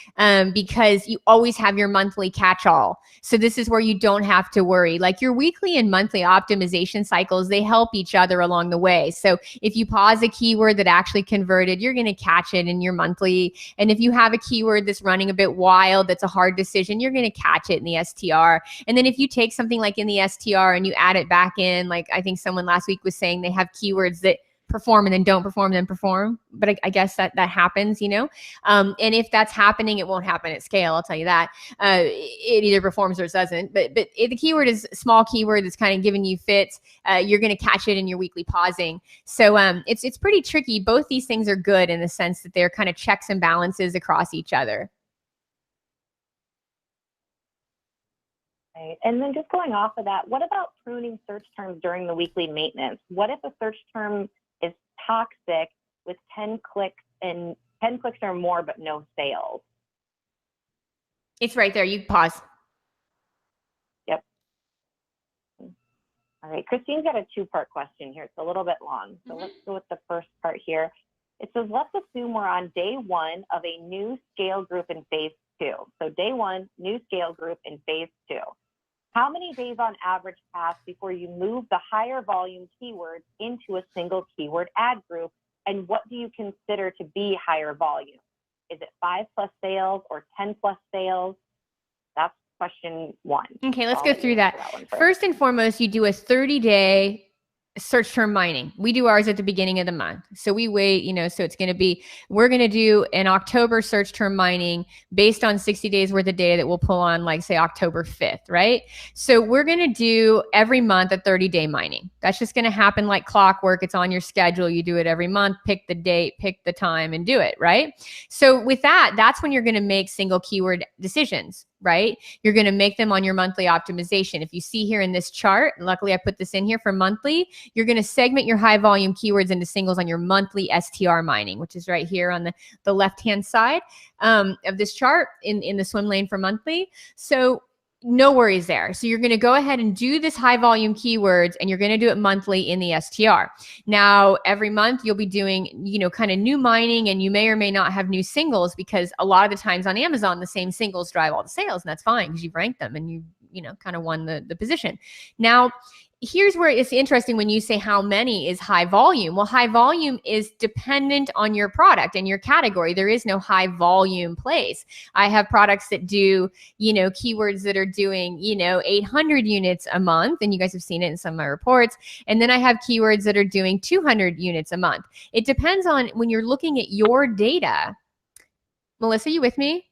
because you always have your monthly catch-all. So this is where you don't have to worry. Like your weekly and monthly optimization cycles, they help each other along the way. So if you pause a keyword that actually converted, you're going to catch it in your monthly. And if you have a keyword that's running a bit wild, that's a hard decision, you're going to catch it in the STR. And then if you take something like in the STR and you add it back in, like I think someone last week was saying they have keywords that perform and then don't perform and then perform. But I guess that happens, you know? And if that's happening, it won't happen at scale. I'll tell you that. It either performs or it doesn't. But if the keyword is a small keyword that's kind of giving you fits, you're going to catch it in your weekly pausing. So it's pretty tricky. Both these things are good in the sense that they're kind of checks and balances across each other. Right. And then just going off of that, what about pruning search terms during the weekly maintenance? What if a search term is toxic with 10 clicks or more, but no sales? It's right there. You pause. Yep. All right. Christine's got a two-part question here. It's a little bit long. So let's go with the first part here. It says, let's assume we're on day one of a new scale group in phase 2. So day one, new scale group in phase 2. How many days on average pass before you move the higher volume keywords into a single keyword ad group? And what do you consider to be higher volume? Is it 5+ sales or 10+ sales? That's question one. Okay, let's So go I'll let through you that. answer one first. First and foremost, you do a 30-day search term mining. We do ours at the beginning of the month. So we wait, so it's going to be, we're going to do an October search term mining based on 60 days worth of data that we'll pull on, like say October 5th, right? So we're going to do every month a 30-day mining. That's just going to happen like clockwork. It's on your schedule. You do it every month, pick the date, pick the time and do it, right? So with that, that's when you're going to make single keyword decisions, right? You're going to make them on your monthly optimization. If you see here in this chart, luckily I put this in here for monthly, you're going to segment your high volume keywords into singles on your monthly STR mining, which is right here on the left-hand side of this chart in the swim lane for monthly. So no worries there. So you're going to go ahead and do this high volume keywords and you're going to do it monthly in the STR. Now, every month you'll be doing, kind of new mining, and you may or may not have new singles because a lot of the times on Amazon, the same singles drive all the sales, and that's fine because you've ranked them and you kind of won the position. Now, here's where it's interesting when you say how many is high volume. Well, high volume is dependent on your product and your category. There is no high volume place. I have products that do, keywords that are doing, 800 units a month. And you guys have seen it in some of my reports. And then I have keywords that are doing 200 units a month. It depends on when you're looking at your data. Melissa, you with me?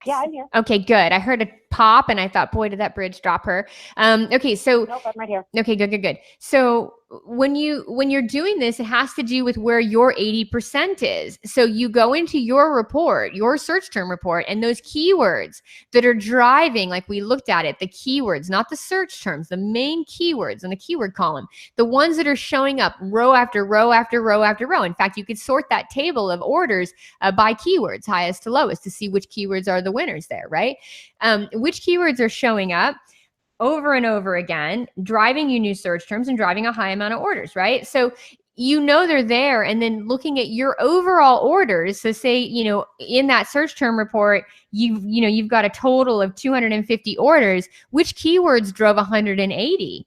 Yeah, I'm here. Okay, good. I heard a pop and I thought, boy, did that bridge drop her. Okay, so nope, I'm right here. Okay, good. So when you're doing this, it has to do with where your 80% is. So you go into your report, your search term report, and those keywords that are driving, like we looked at it, the keywords, not the search terms, the main keywords in the keyword column, the ones that are showing up row after row after row after row. In fact, you could sort that table of orders by keywords, highest to lowest, to see which keywords are the winners there, right? Which keywords are showing up over and over again, driving you new search terms and driving a high amount of orders, right? So they're there, and then looking at your overall orders. So say, in that search term report, you've got a total of 250 orders. Which keywords drove 180?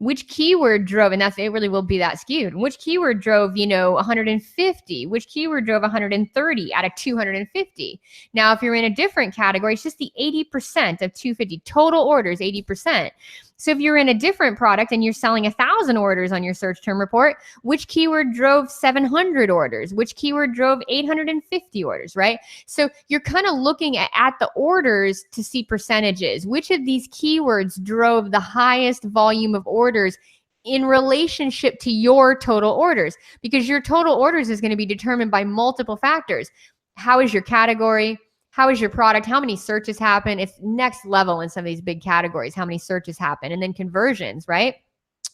Which keyword drove, and it really will be that skewed. Which keyword drove, 150? Which keyword drove 130 out of 250? Now, if you're in a different category, it's just the 80% of 250 total orders, 80%. So if you're in a different product and you're selling 1,000 orders on your search term report, which keyword drove 700 orders? Which keyword drove 850 orders, right? So you're kind of looking at the orders to see percentages. Which of these keywords drove the highest volume of orders in relationship to your total orders? Because your total orders is going to be determined by multiple factors. How is your category? How is your product? How many searches happen? It's next level in some of these big categories, how many searches happen, and then conversions, right?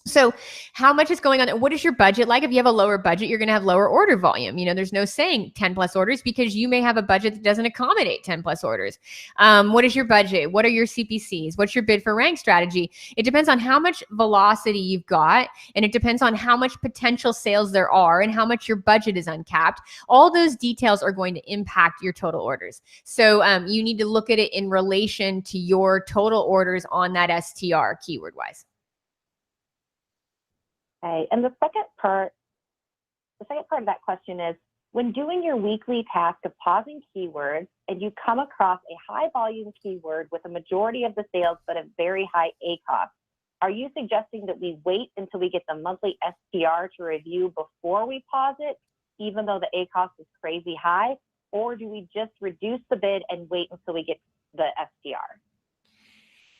So how much is going on? What is your budget like? If you have a lower budget, you're going to have lower order volume. There's no saying 10 plus orders because you may have a budget that doesn't accommodate 10 plus orders. What is your budget? What are your CPCs? What's your bid for rank strategy? It depends on how much velocity you've got, and it depends on how much potential sales there are and how much your budget is uncapped. All those details are going to impact your total orders. So you need to look at it in relation to your total orders on that STR keyword wise. Okay, and the second part of that question is, when doing your weekly task of pausing keywords and you come across a high volume keyword with a majority of the sales but a very high ACoS, are you suggesting that we wait until we get the monthly STR to review before we pause it, even though the ACoS is crazy high? Or do we just reduce the bid and wait until we get the STR?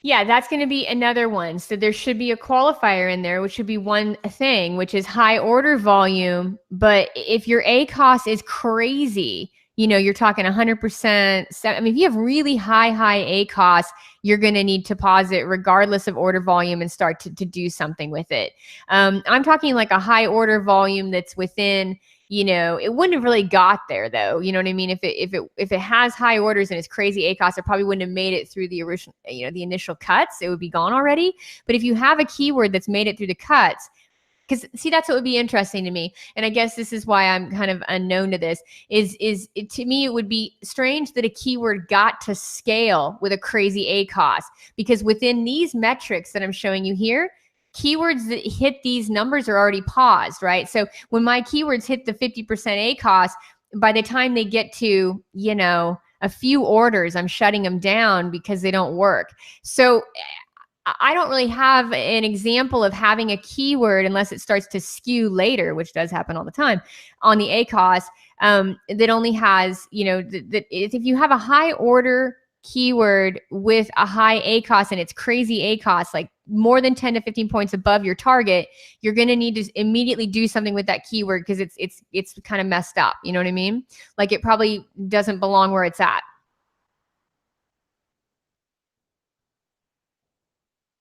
Yeah, that's going to be another one. So there should be a qualifier in there, which should be one thing, which is high order volume. But if your ACoS is crazy, you're talking 100%. If you have really high ACoS, you're going to need to pause it regardless of order volume and start to do something with it. I'm talking like a high order volume that's within, it wouldn't have really got there though. You know what I mean? If it has high orders and it's crazy ACoS, it probably wouldn't have made it through the original, the initial cuts. It would be gone already. But if you have a keyword that's made it through the cuts, because see, that's what would be interesting to me. And I guess this is why I'm kind of unknown to this to me, it would be strange that a keyword got to scale with a crazy ACoS, because within these metrics that I'm showing you here, keywords that hit these numbers are already paused, right? So when my keywords hit the 50% ACoS, by the time they get to, a few orders, I'm shutting them down because they don't work. So I don't really have an example of having a keyword, unless it starts to skew later, which does happen all the time, on the ACoS, that only has, that if you have a high order keyword with a high ACoS and it's crazy ACoS, like more than 10 to 15 points above your target, you're going to need to immediately do something with that keyword because it's kind of messed up. You know what I mean? Like it probably doesn't belong where it's at.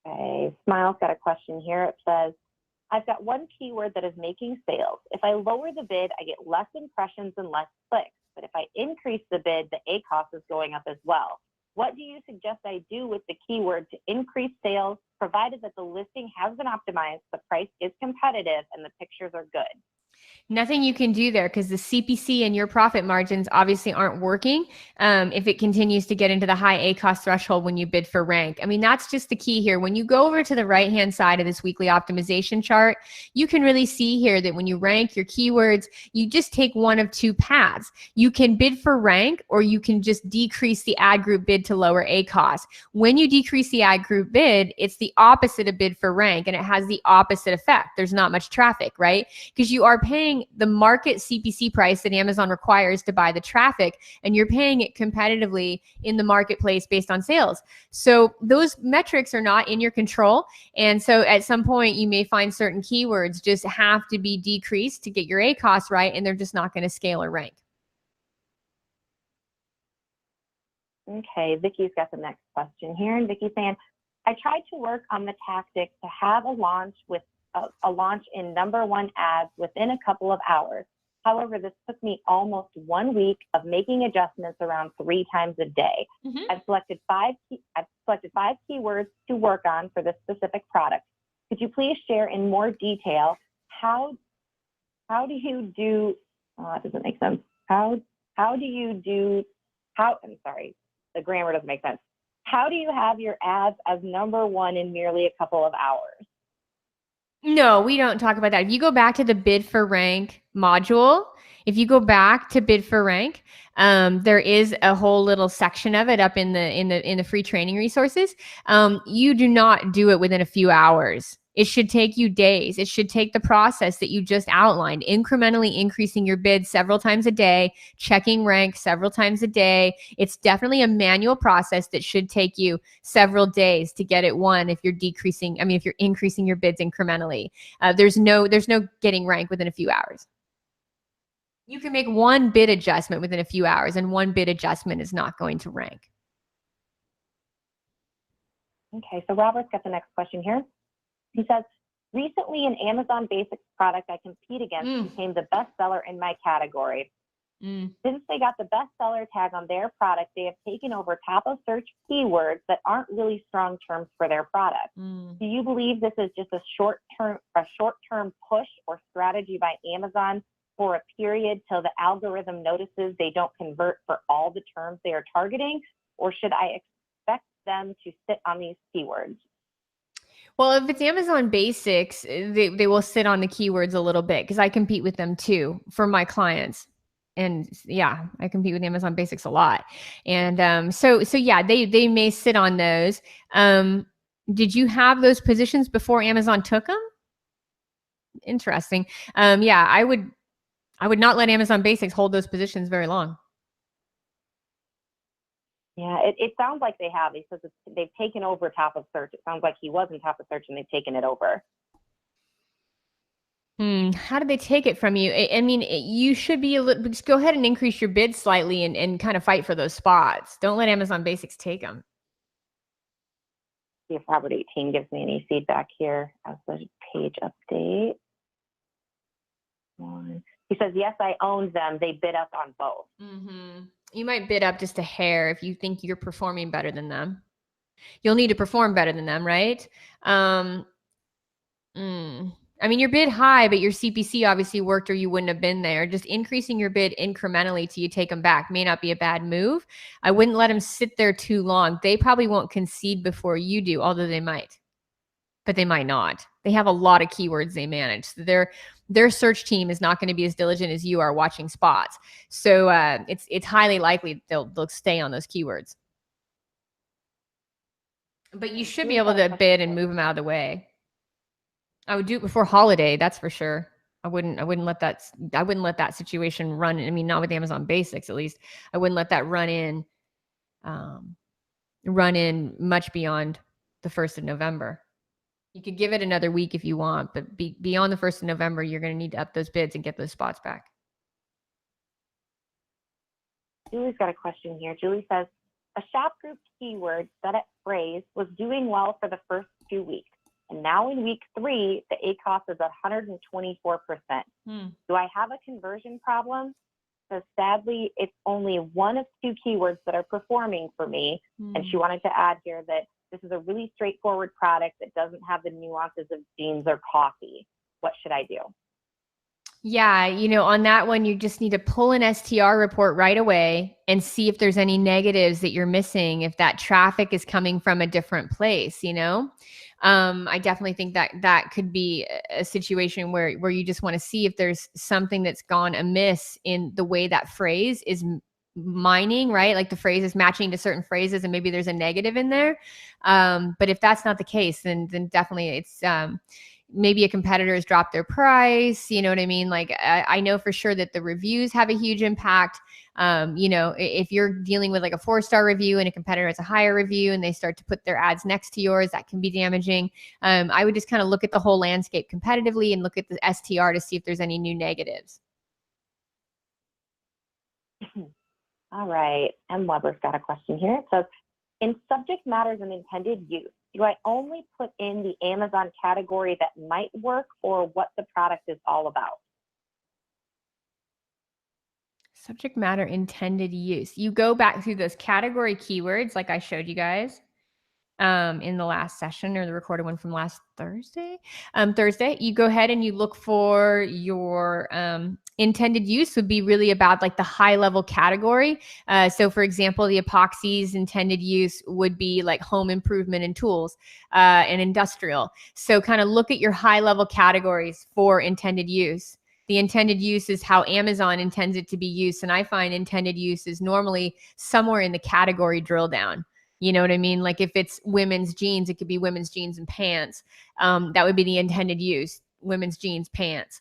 Okay, Smile's got a question here. It says, I've got one keyword that is making sales. If I lower the bid, I get less impressions and less clicks. But if I increase the bid, the ACoS is going up as well. What do you suggest I do with the keyword to increase sales, provided that the listing has been optimized, the price is competitive, and the pictures are good? Nothing you can do there because the CPC and your profit margins obviously aren't working if it continues to get into the high ACoS threshold when you bid for rank. That's just the key here. When you go over to the right-hand side of this weekly optimization chart, you can really see here that when you rank your keywords, you just take one of two paths. You can bid for rank, or you can just decrease the ad group bid to lower ACoS. When you decrease the ad group bid, it's the opposite of bid for rank, and it has the opposite effect. There's not much traffic, right? Because you are paying the market CPC price that Amazon requires to buy the traffic, and you're paying it competitively in the marketplace based on sales. So those metrics are not in your control. And so at some point you may find certain keywords just have to be decreased to get your ACoS right, and they're just not going to scale or rank. Okay, Vicky's got the next question here. And Vicky's saying, I tried to work on the tactic to have a launch in #1 ads within a couple of hours. However, this took me almost 1 week of making adjustments around 3 times a day. Mm-hmm. I've selected five keywords to work on for this specific product. Could you please share in more detail how do you do? Oh, that doesn't make sense. I'm sorry, the grammar doesn't make sense. How do you have your ads as #1 in merely a couple of hours? No, we don't talk about that. If you go back to the bid for rank module, if you go back to bid for rank, there is a whole little section of it up in the free training resources. You do not do it within a few hours. It should take you days. It should take the process that you just outlined, incrementally increasing your bid several times a day, checking rank several times a day. It's definitely a manual process that should take you several days to get it won if you're if you're increasing your bids incrementally. There's no getting rank within a few hours. You can make one bid adjustment within a few hours, and one bid adjustment is not going to rank. Okay, so Robert's got the next question here. He says, Recently, an Amazon Basics product I compete against became the bestseller in my category. Since they got the bestseller tag on their product, they have taken over top of search keywords that aren't really strong terms for their product. Do you believe this is just a short-term push or strategy by Amazon for a period till the algorithm notices they don't convert for all the terms they are targeting, or should I expect them to sit on these keywords? Well, if it's Amazon Basics, they will sit on the keywords a little bit because I compete with them too for my clients. And yeah, I compete with Amazon Basics a lot. And so yeah, they may sit on those. Did you have those positions before Amazon took them? Interesting. Yeah, I would not let Amazon Basics hold those positions very long. Yeah, it sounds like they have. He says they've taken over top of search. It sounds like he was in top of search and they've taken it over. How did they take it from you? I mean, you should be just go ahead and increase your bid slightly and kind of fight for those spots. Don't let Amazon Basics take them. See if Robert 18 gives me any feedback here as the page update. He says, yes, I owned them. They bid up on both. You might bid up just a hair if you think you're performing better than them. You'll need to perform better than them, right? I mean, your bid high, but your CPC obviously worked or you wouldn't have been there. Just increasing your bid incrementally till you take them back may not be a bad move. I wouldn't let them sit there too long. They probably won't concede before you do, although they might. But they might not. They have a lot of keywords they manage. So their search team is not going to be as diligent as you are watching spots. So it's highly likely they'll stay on those keywords. But you should be able to bid and move them out of the way. I would do it before holiday, that's for sure. I wouldn't let that situation run. I mean, not with Amazon Basics, at least. I wouldn't let that run in much beyond the 1st of November. You could give it another week if you want, but beyond the 1st of November, you're going to need to up those bids and get those spots back. Julie's got a question here. Julie says, a shop group keyword set at phrase was doing well for the first 2 weeks. And now in week 3, the ACoS is 124%. Do I have a conversion problem? So sadly, it's only one of 2 keywords that are performing for me. And she wanted to add here that this is a really straightforward product that doesn't have the nuances of jeans or coffee. What should I do? Yeah, on that one, you just need to pull an STR report right away and see if there's any negatives that you're missing, if that traffic is coming from a different place, I definitely think that could be a situation where you just want to see if there's something that's gone amiss in the way that phrase is mining, right? Like the phrase is matching to certain phrases and maybe there's a negative in there. But if that's not the case, then definitely it's maybe a competitor has dropped their price. You know what I mean? Like I know for sure that the reviews have a huge impact. If you're dealing with like a 4-star review and a competitor has a higher review and they start to put their ads next to yours, that can be damaging. I would just kind of look at the whole landscape competitively and look at the STR to see if there's any new negatives. All right. M. Weber's got a question here. It says, in subject matters and intended use, do I only put in the Amazon category that might work or what the product is all about? Subject matter, intended use. You go back through those category keywords like I showed you guys in the last session or the recorded one from last Thursday. You go ahead and you look for your intended use would be really about like the high level category. So for example, the epoxies intended use would be like home improvement and tools and industrial. So kind of look at your high level categories for intended use. The intended use is how Amazon intends it to be used. And I find intended use is normally somewhere in the category drill down. You know what I mean? Like if it's women's jeans, it could be women's jeans and pants. That would be the intended use, women's jeans, pants.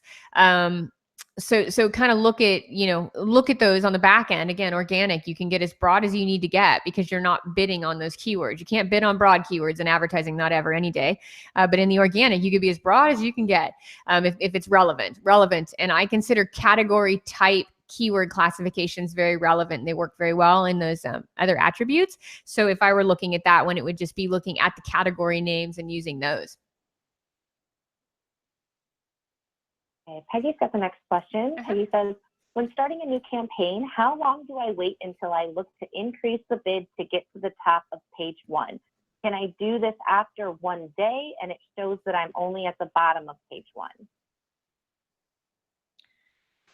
So kind of look at those on the back end. Again, organic, you can get as broad as you need to get because you're not bidding on those keywords. You can't bid on broad keywords in advertising, not ever, any day. But in the organic, you could be as broad as you can get if it's relevant. And I consider category type keyword classifications very relevant. They work very well in those other attributes. So if I were looking at that one, it would just be looking at the category names and using those. Okay, Peggy's got the next question. Peggy says, when starting a new campaign, how long do I wait until I look to increase the bid to get to the top of page 1? Can I do this after 1 day and it shows that I'm only at the bottom of page 1?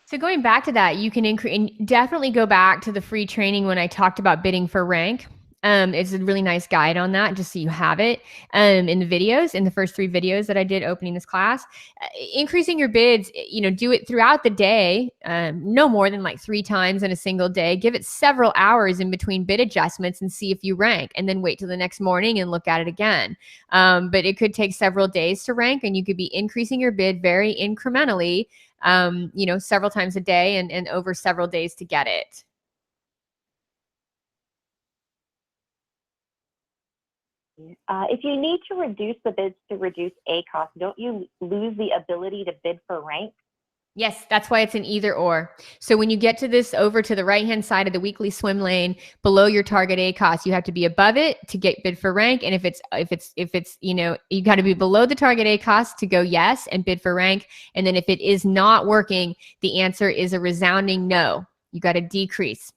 So going back to that, you can increase, and definitely go back to the free training when I talked about bidding for rank. It's a really nice guide on that, just so you have it in the videos, in the first 3 videos that I did opening this class. Increasing your bids, do it throughout the day, no more than like 3 times in a single day. Give it several hours in between bid adjustments and see if you rank, and then wait till the next morning and look at it again. But it could take several days to rank, and you could be increasing your bid very incrementally, several times a day and over several days to get it. If you need to reduce the bids to reduce ACOS, don't you lose the ability to bid for rank? Yes, that's why it's an either or. So when you get to this over to the right-hand side of the weekly swim lane below your target ACOS, you have to be above it to get bid for rank. And if it's, you got to be below the target ACOS to go yes and bid for rank. And then if it is not working, the answer is a resounding no. You got to decrease.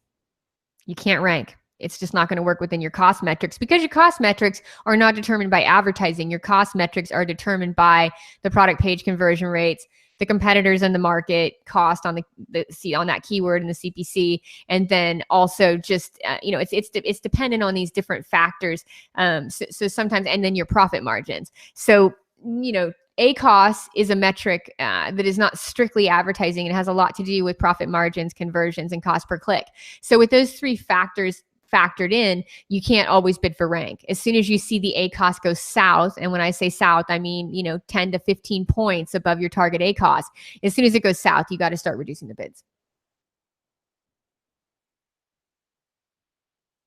You can't rank. It's just not going to work within your cost metrics, because your cost metrics are not determined by advertising. Your cost metrics are determined by the product page conversion rates, the competitors in the market, cost on on that keyword and the CPC, and then also just it's dependent on these different factors. So sometimes, and then your profit margins. So ACOS is a metric that is not strictly advertising. It has a lot to do with profit margins, conversions, and cost per click. So with those 3 factors factored in, you can't always bid for rank. As soon as you see the ACOS go south, and when I say south, I mean 10 to 15 points above your target ACOS. As soon as it goes south, you got to start reducing the bids.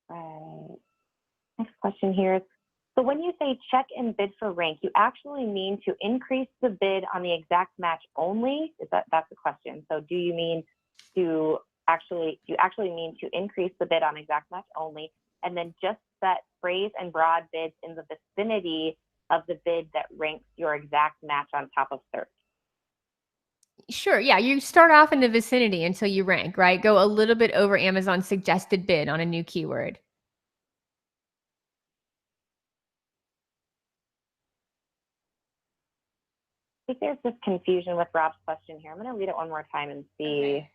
Right. Next question here is, so when you say check and bid for rank, you actually mean to increase the bid on the exact match only? That's the question. So do you actually mean to increase the bid on exact match only, and then just set phrase and broad bids in the vicinity of the bid that ranks your exact match on top of search? Sure. Yeah. You start off in the vicinity until you rank, right? Go a little bit over Amazon's suggested bid on a new keyword. I think there's this confusion with Rob's question here. I'm going to read it one more time and see.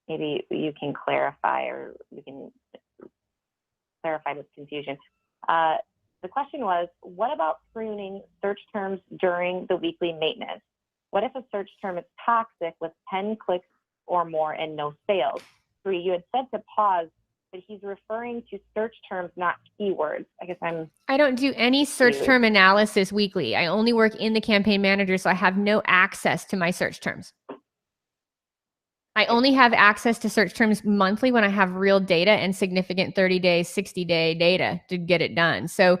Maybe you can clarify, or we can clarify this confusion. The question was, what about pruning search terms during the weekly maintenance? What if a search term is toxic with 10 clicks or more and no sales? 3, you had said to pause, but he's referring to search terms, not keywords. I don't do any search term analysis weekly. I only work in the campaign manager, so I have no access to my search terms. I only have access to search terms monthly when I have real data and significant 30-day, 60-day data to get it done. So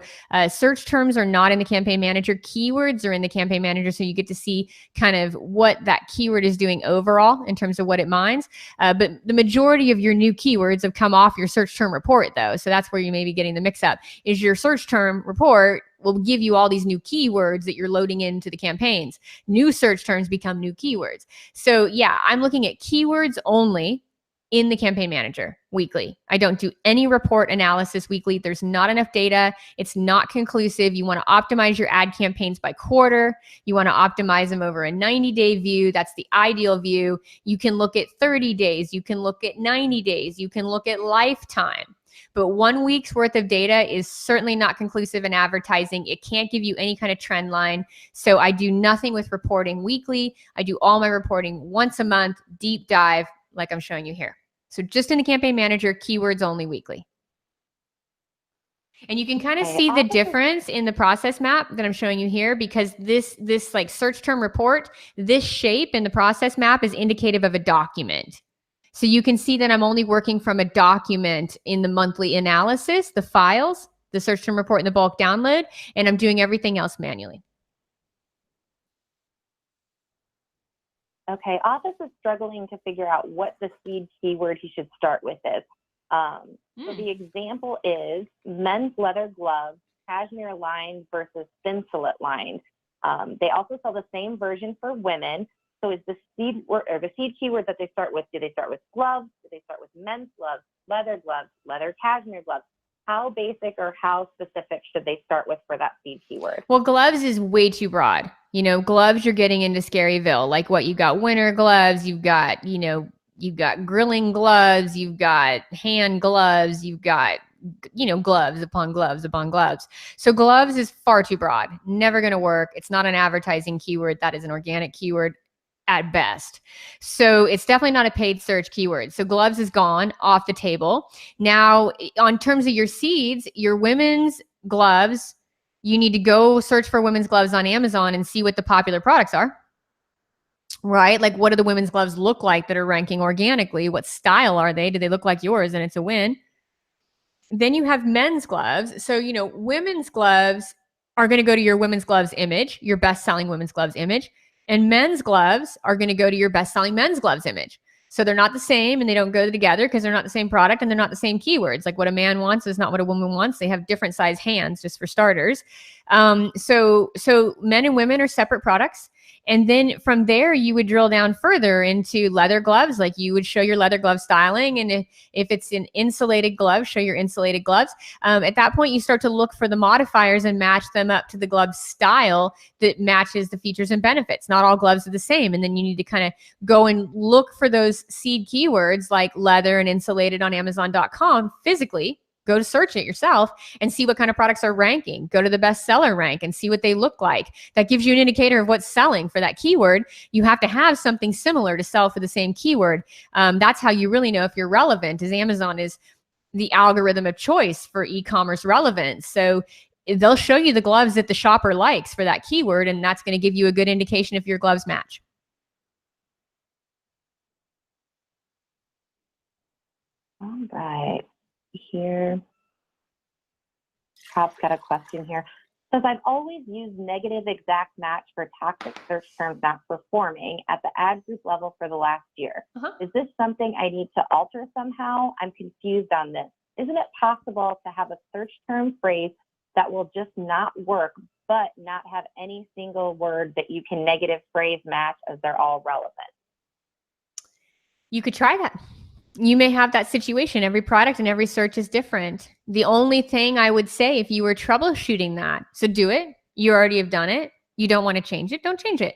search terms are not in the campaign manager. Keywords are in the campaign manager, so you get to see kind of what that keyword is doing overall in terms of what it mines. But the majority of your new keywords have come off your search term report, though. So that's where you may be getting the mix up, is your search term report will give you all these new keywords that you're loading into the campaigns. New search terms become new keywords. So yeah, I'm looking at keywords only in the campaign manager weekly. I don't do any report analysis weekly. There's not enough data. It's not conclusive. You want to optimize your ad campaigns by quarter. You want to optimize them over a 90-day view. That's the ideal view. You can look at 30 days. You can look at 90 days. You can look at lifetime. But 1 week's worth of data is certainly not conclusive in advertising. It can't give you any kind of trend line. So I do nothing with reporting weekly. I do all my reporting once a month, deep dive, like I'm showing you here. So just in the campaign manager, keywords only weekly. And you can kind of see the difference in the process map that I'm showing you here, because this like search term report, this shape in the process map is indicative of a document. So you can see that I'm only working from a document in the monthly analysis, the files, the search term report, and the bulk download, and I'm doing everything else manually. Okay, Office is struggling to figure out what the seed keyword he should start with is. So the example is men's leather gloves, cashmere lined versus thin fillet lined. They also sell the same version for women. So is the seed or the seed keyword that they start with, do they start with gloves? Do they start with men's gloves, leather cashmere gloves? How basic or how specific should they start with for that seed keyword? Well, gloves is way too broad. You know, gloves, you're getting into Scaryville. Like what you got winter gloves, you've got, you know, you've got grilling gloves, you've got hand gloves, you've got, you know, gloves upon gloves upon gloves. So gloves is far too broad. Never going to work. It's not an advertising keyword. That is an organic keyword at best. So it's definitely not a paid search keyword. So gloves is gone off the table. Now, on terms of your seeds, your women's gloves, you need to go search for women's gloves on Amazon and see what the popular products are. Right? Like, what do the women's gloves look like that are ranking organically? What style are they? Do they look like yours? And it's a win. Then you have men's gloves. So, you know, women's gloves are going to go to your women's gloves image, your best-selling women's gloves image. And men's gloves are going to go to your best-selling men's gloves image. So they're not the same and they don't go together because they're not the same product and they're not the same keywords. Like what a man wants is not what a woman wants. They have different size hands, just for starters. So men and women are separate products. And then from there, you would drill down further into leather gloves. Like you would show your leather glove styling. And if it's an insulated glove, show your insulated gloves. At that point, you start to look for the modifiers and match them up to the glove style that matches the features and benefits. Not all gloves are the same. And then you need to kind of go and look for those seed keywords like leather and insulated on Amazon.com physically. Go to search it yourself and see what kind of products are ranking. Go to the bestseller rank and see what they look like. That gives you an indicator of what's selling for that keyword. You have to have something similar to sell for the same keyword. That's how you really know if you're relevant, as Amazon is the algorithm of choice for e-commerce relevance. So they'll show you the gloves that the shopper likes for that keyword, and that's going to give you a good indication if your gloves match. All right. Here, Rob's got a question here. Says, I've always used negative exact match for toxic search terms not performing at the ad group level for the last year. Is this something I need to alter somehow? I'm confused on this. Isn't it possible to have a search term phrase that will just not work, but not have any single word that you can negative phrase match as they're all relevant? You could try that. You may have that situation. Every product and every search is different. The only thing I would say, if you were troubleshooting that, so do it. You already have done it. You don't want to change it, don't change it.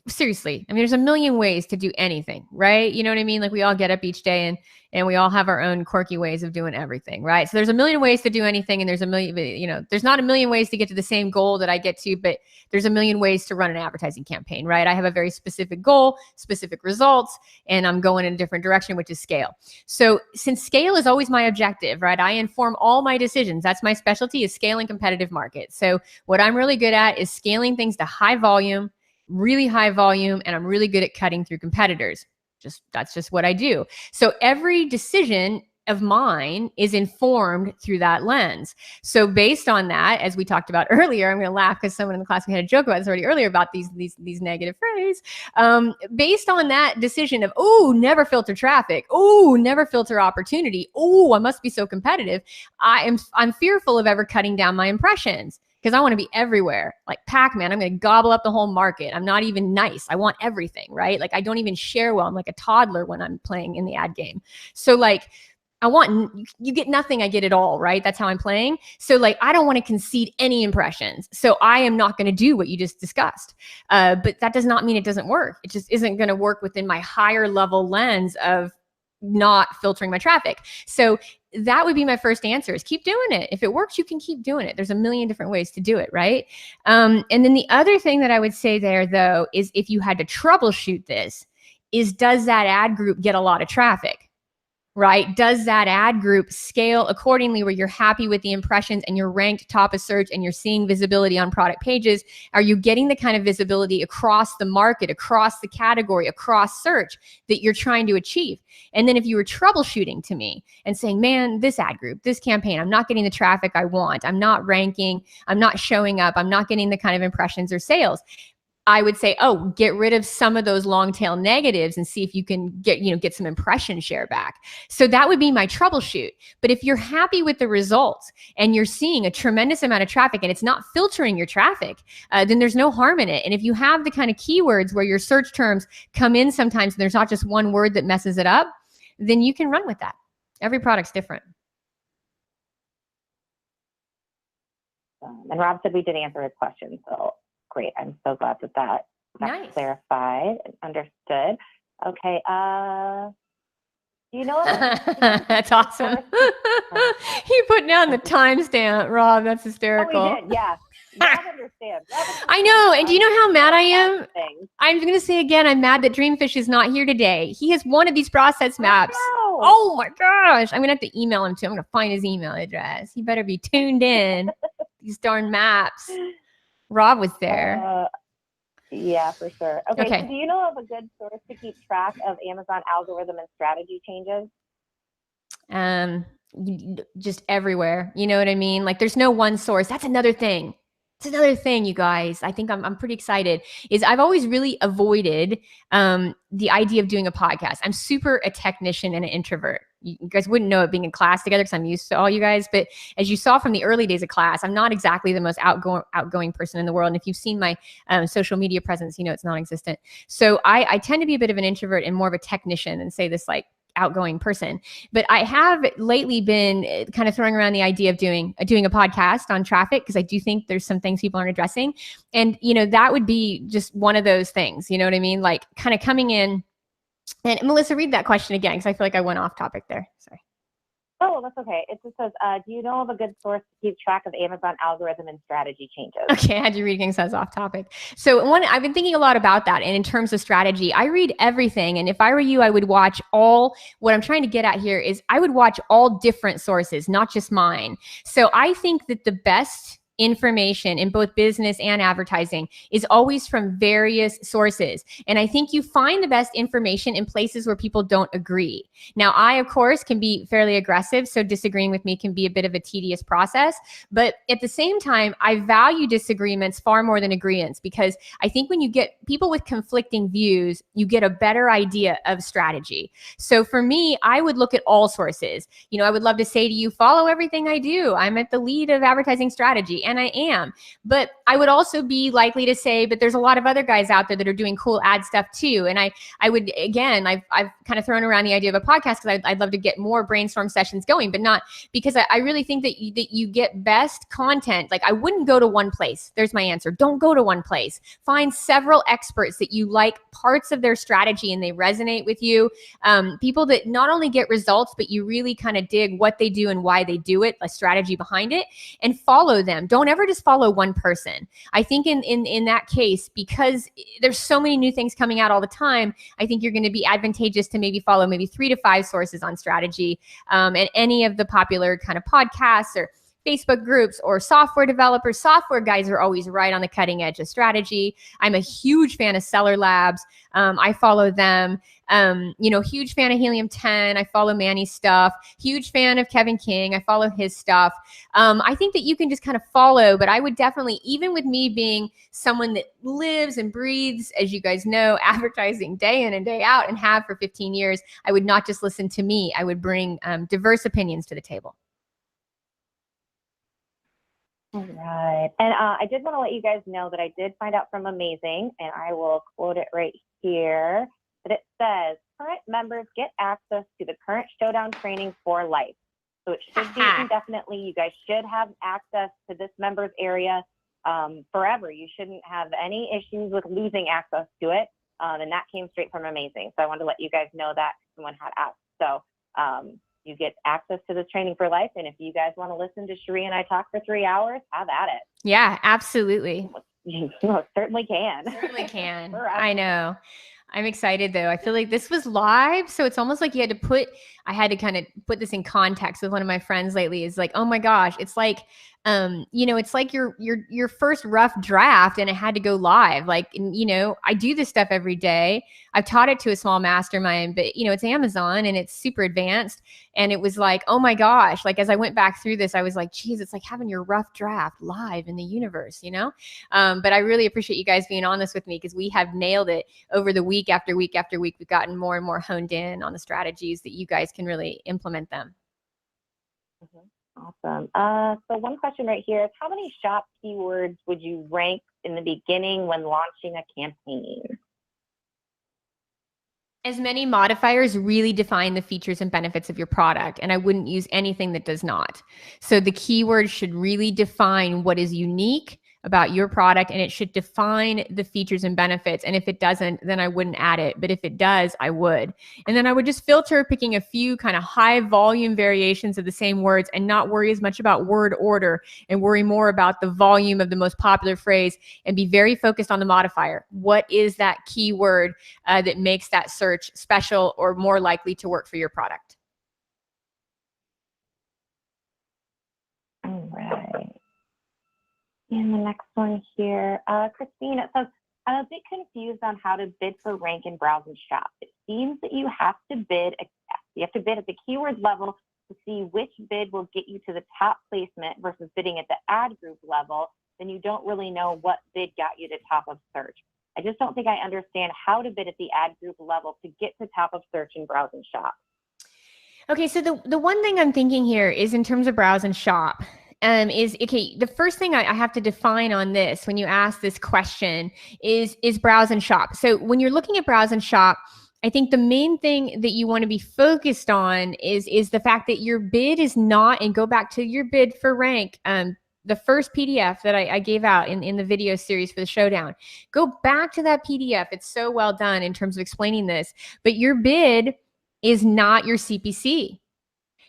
Seriously. I mean, there's a million ways to do anything, right? You know what I mean? Like we all get up each day and we all have our own quirky ways of doing everything, right? So there's a million ways to do anything, and there's a million, you know, there's not a million ways to get to the same goal that I get to, but there's a million ways to run an advertising campaign, right? I have a very specific goal, specific results, and I'm going in a different direction, which is scale. So since scale is always my objective, right? I inform all my decisions. That's my specialty, is scaling competitive markets. So what I'm really good at is scaling things to high volume, really high volume, and I'm really good at cutting through competitors. That's just what I do. So every decision of mine is informed through that lens. So based on that, as we talked about earlier, I'm going to laugh because someone in the class, we had a joke about this already earlier about these negative phrases. Based on that decision of, oh, never filter traffic. Oh, never filter opportunity. Oh, I must be so competitive. I'm fearful of ever cutting down my impressions, because I want to be everywhere. Like Pac-Man, I'm going to gobble up the whole market. I'm not even nice. I want everything, right? Like I don't even share well. I'm like a toddler when I'm playing in the ad game. So like you get nothing, I get it all, right? That's how I'm playing. So like, I don't want to concede any impressions. So I am not going to do what you just discussed. But that does not mean it doesn't work. It just isn't going to work within my higher level lens of not filtering my traffic. So that would be my first answer, is keep doing it. If it works, you can keep doing it. There's a million different ways to do it, right? And then the other thing that I would say there, though, is if you had to troubleshoot this, is does that ad group get a lot of traffic? Right? Does that ad group scale accordingly where you're happy with the impressions and you're ranked top of search and you're seeing visibility on product pages? Are you getting the kind of visibility across the market, across the category, across search that you're trying to achieve? And then if you were troubleshooting to me and saying, man, this ad group, this campaign, I'm not getting the traffic I want. I'm not ranking. I'm not showing up. I'm not getting the kind of impressions or sales. I would say, oh, get rid of some of those long tail negatives and see if you can get some impression share back. So that would be my troubleshoot. But if you're happy with the results and you're seeing a tremendous amount of traffic and it's not filtering your traffic, then there's no harm in it. And if you have the kind of keywords where your search terms come in sometimes and there's not just one word that messes it up, then you can run with that. Every product's different. And Rob said we did answer his question, so great. I'm so glad that that Nice. clarified and understood. Okay. Do you know? That's awesome. He put down the timestamp, Rob. That's hysterical. Oh, we did. Yeah. Rob understands. I know. And do you know how mad I am? Things. I'm going to say again, I'm mad that Dreamfish is not here today. He has one of these process maps. Oh, Oh my gosh. I'm going to have to email him too. I'm going to find his email address. He better be tuned in. These darn maps. Rob was there. yeah, for sure. Okay. Okay. So do you know of a good source to keep track of Amazon algorithm and strategy changes? Just everywhere. You know what I mean? Like there's no one source. That's another thing. It's another thing, you guys. I think I'm pretty excited. Is I've always really avoided the idea of doing a podcast. I'm super a technician and an introvert. You guys wouldn't know it being in class together because I'm used to all you guys. But as you saw from the early days of class, I'm not exactly the most outgoing person in the world. And if you've seen my social media presence, you know it's non-existent. So I tend to be a bit of an introvert and more of a technician and say this like outgoing person. But I have lately been kind of throwing around the idea of doing a podcast on traffic because I do think there's some things people aren't addressing. And, you know, that would be just one of those things, you know what I mean? Like kind of coming in. And Melissa, read that question again because I feel like I went off topic there. Sorry. Oh, that's okay. It just says, do you know of a good source to keep track of Amazon algorithm and strategy changes? Okay, I had you read again because that's off topic. So I've been thinking a lot about that. And in terms of strategy, I read everything. And if I were you, I would watch what I'm trying to get at here is I would watch all different sources, not just mine. So I think that the best information in both business and advertising is always from various sources. And I think you find the best information in places where people don't agree. Now, I, of course, can be fairly aggressive, so disagreeing with me can be a bit of a tedious process. But at the same time, I value disagreements far more than agreements because I think when you get people with conflicting views, you get a better idea of strategy. So for me, I would look at all sources. You know, I would love to say to you, follow everything I do. I'm at the lead of advertising strategy. And I am, but I would also be likely to say, but there's a lot of other guys out there that are doing cool ad stuff too. And I would, again, I've kind of thrown around the idea of a podcast because I'd love to get more brainstorm sessions going, but not because I really think that you get best content. Like I wouldn't go to one place. There's my answer. Don't go to one place. Find several experts that you like parts of their strategy and they resonate with you. People that not only get results, but you really kind of dig what they do and why they do it, a strategy behind it, and follow them. Don't ever just follow one person. I think in that case, because there's so many new things coming out all the time, I think you're going to be advantageous to maybe follow maybe 3 to 5 sources on strategy, and any of the popular kind of podcasts or Facebook groups or software developers. Software guys are always right on the cutting edge of strategy. I'm a huge fan of Seller Labs. I follow them. Huge fan of Helium 10. I follow Manny's stuff. Huge fan of Kevin King. I follow his stuff. I think that you can just kind of follow, but I would definitely, even with me being someone that lives and breathes, as you guys know, advertising day in and day out and have for 15 years, I would not just listen to me. I would bring diverse opinions to the table. All right. And I did want to let you guys know that I did find out from Amazing, and I will quote it right here, that it says, current members get access to the current Showdown training for life. So it should be indefinitely. You guys should have access to this members area forever. You shouldn't have any issues with losing access to it. And that came straight from Amazing. So I wanted to let you guys know that someone had asked. So you get access to this training for life. And if you guys want to listen to Cherie and I talk for 3 hours, have at it. Yeah, absolutely. You certainly can. Certainly can. I know. I'm excited though. I feel like this was live. So it's almost like I had to kind of put this in context with one of my friends lately. Is like, oh my gosh, it's like You know, it's like your first rough draft and it had to go live. Like, you know, I do this stuff every day. I've taught it to a small mastermind, but you know, it's Amazon and it's super advanced. And it was like, oh my gosh, like as I went back through this, I was like, geez, it's like having your rough draft live in the universe, you know? But I really appreciate you guys being on this with me, because we have nailed it over the week after week after week. We've gotten more and more honed in on the strategies that you guys can really implement them. Awesome. So one question right here is, how many shop keywords would you rank in the beginning when launching a campaign? As many modifiers really define the features and benefits of your product, and I wouldn't use anything that does not. So the keyword should really define what is unique about your product, and it should define the features and benefits. And if it doesn't, then I wouldn't add it. But if it does, I would. And then I would just filter, picking a few kind of high volume variations of the same words, and not worry as much about word order, and worry more about the volume of the most popular phrase, and be very focused on the modifier. What is that keyword that makes that search special or more likely to work for your product? All right. And the next one here, Christine, it says, I'm a bit confused on how to bid for rank in Browse and Shop. It seems that you have to bid at the keyword level to see which bid will get you to the top placement versus bidding at the ad group level. Then you don't really know what bid got you to top of search. I just don't think I understand how to bid at the ad group level to get to top of search in Browse and Shop. Okay, so the one thing I'm thinking here is, in terms of Browse and Shop, is, okay, the first thing I have to define on this when you ask this question is Browse and Shop. So when you're looking at Browse and Shop, I think the main thing that you want to be focused on is the fact that your bid is not, and go back to your bid for rank, the first PDF that I gave out in the video series for the showdown. Go back to that PDF. It's so well done in terms of explaining this. But your bid is not your CPC.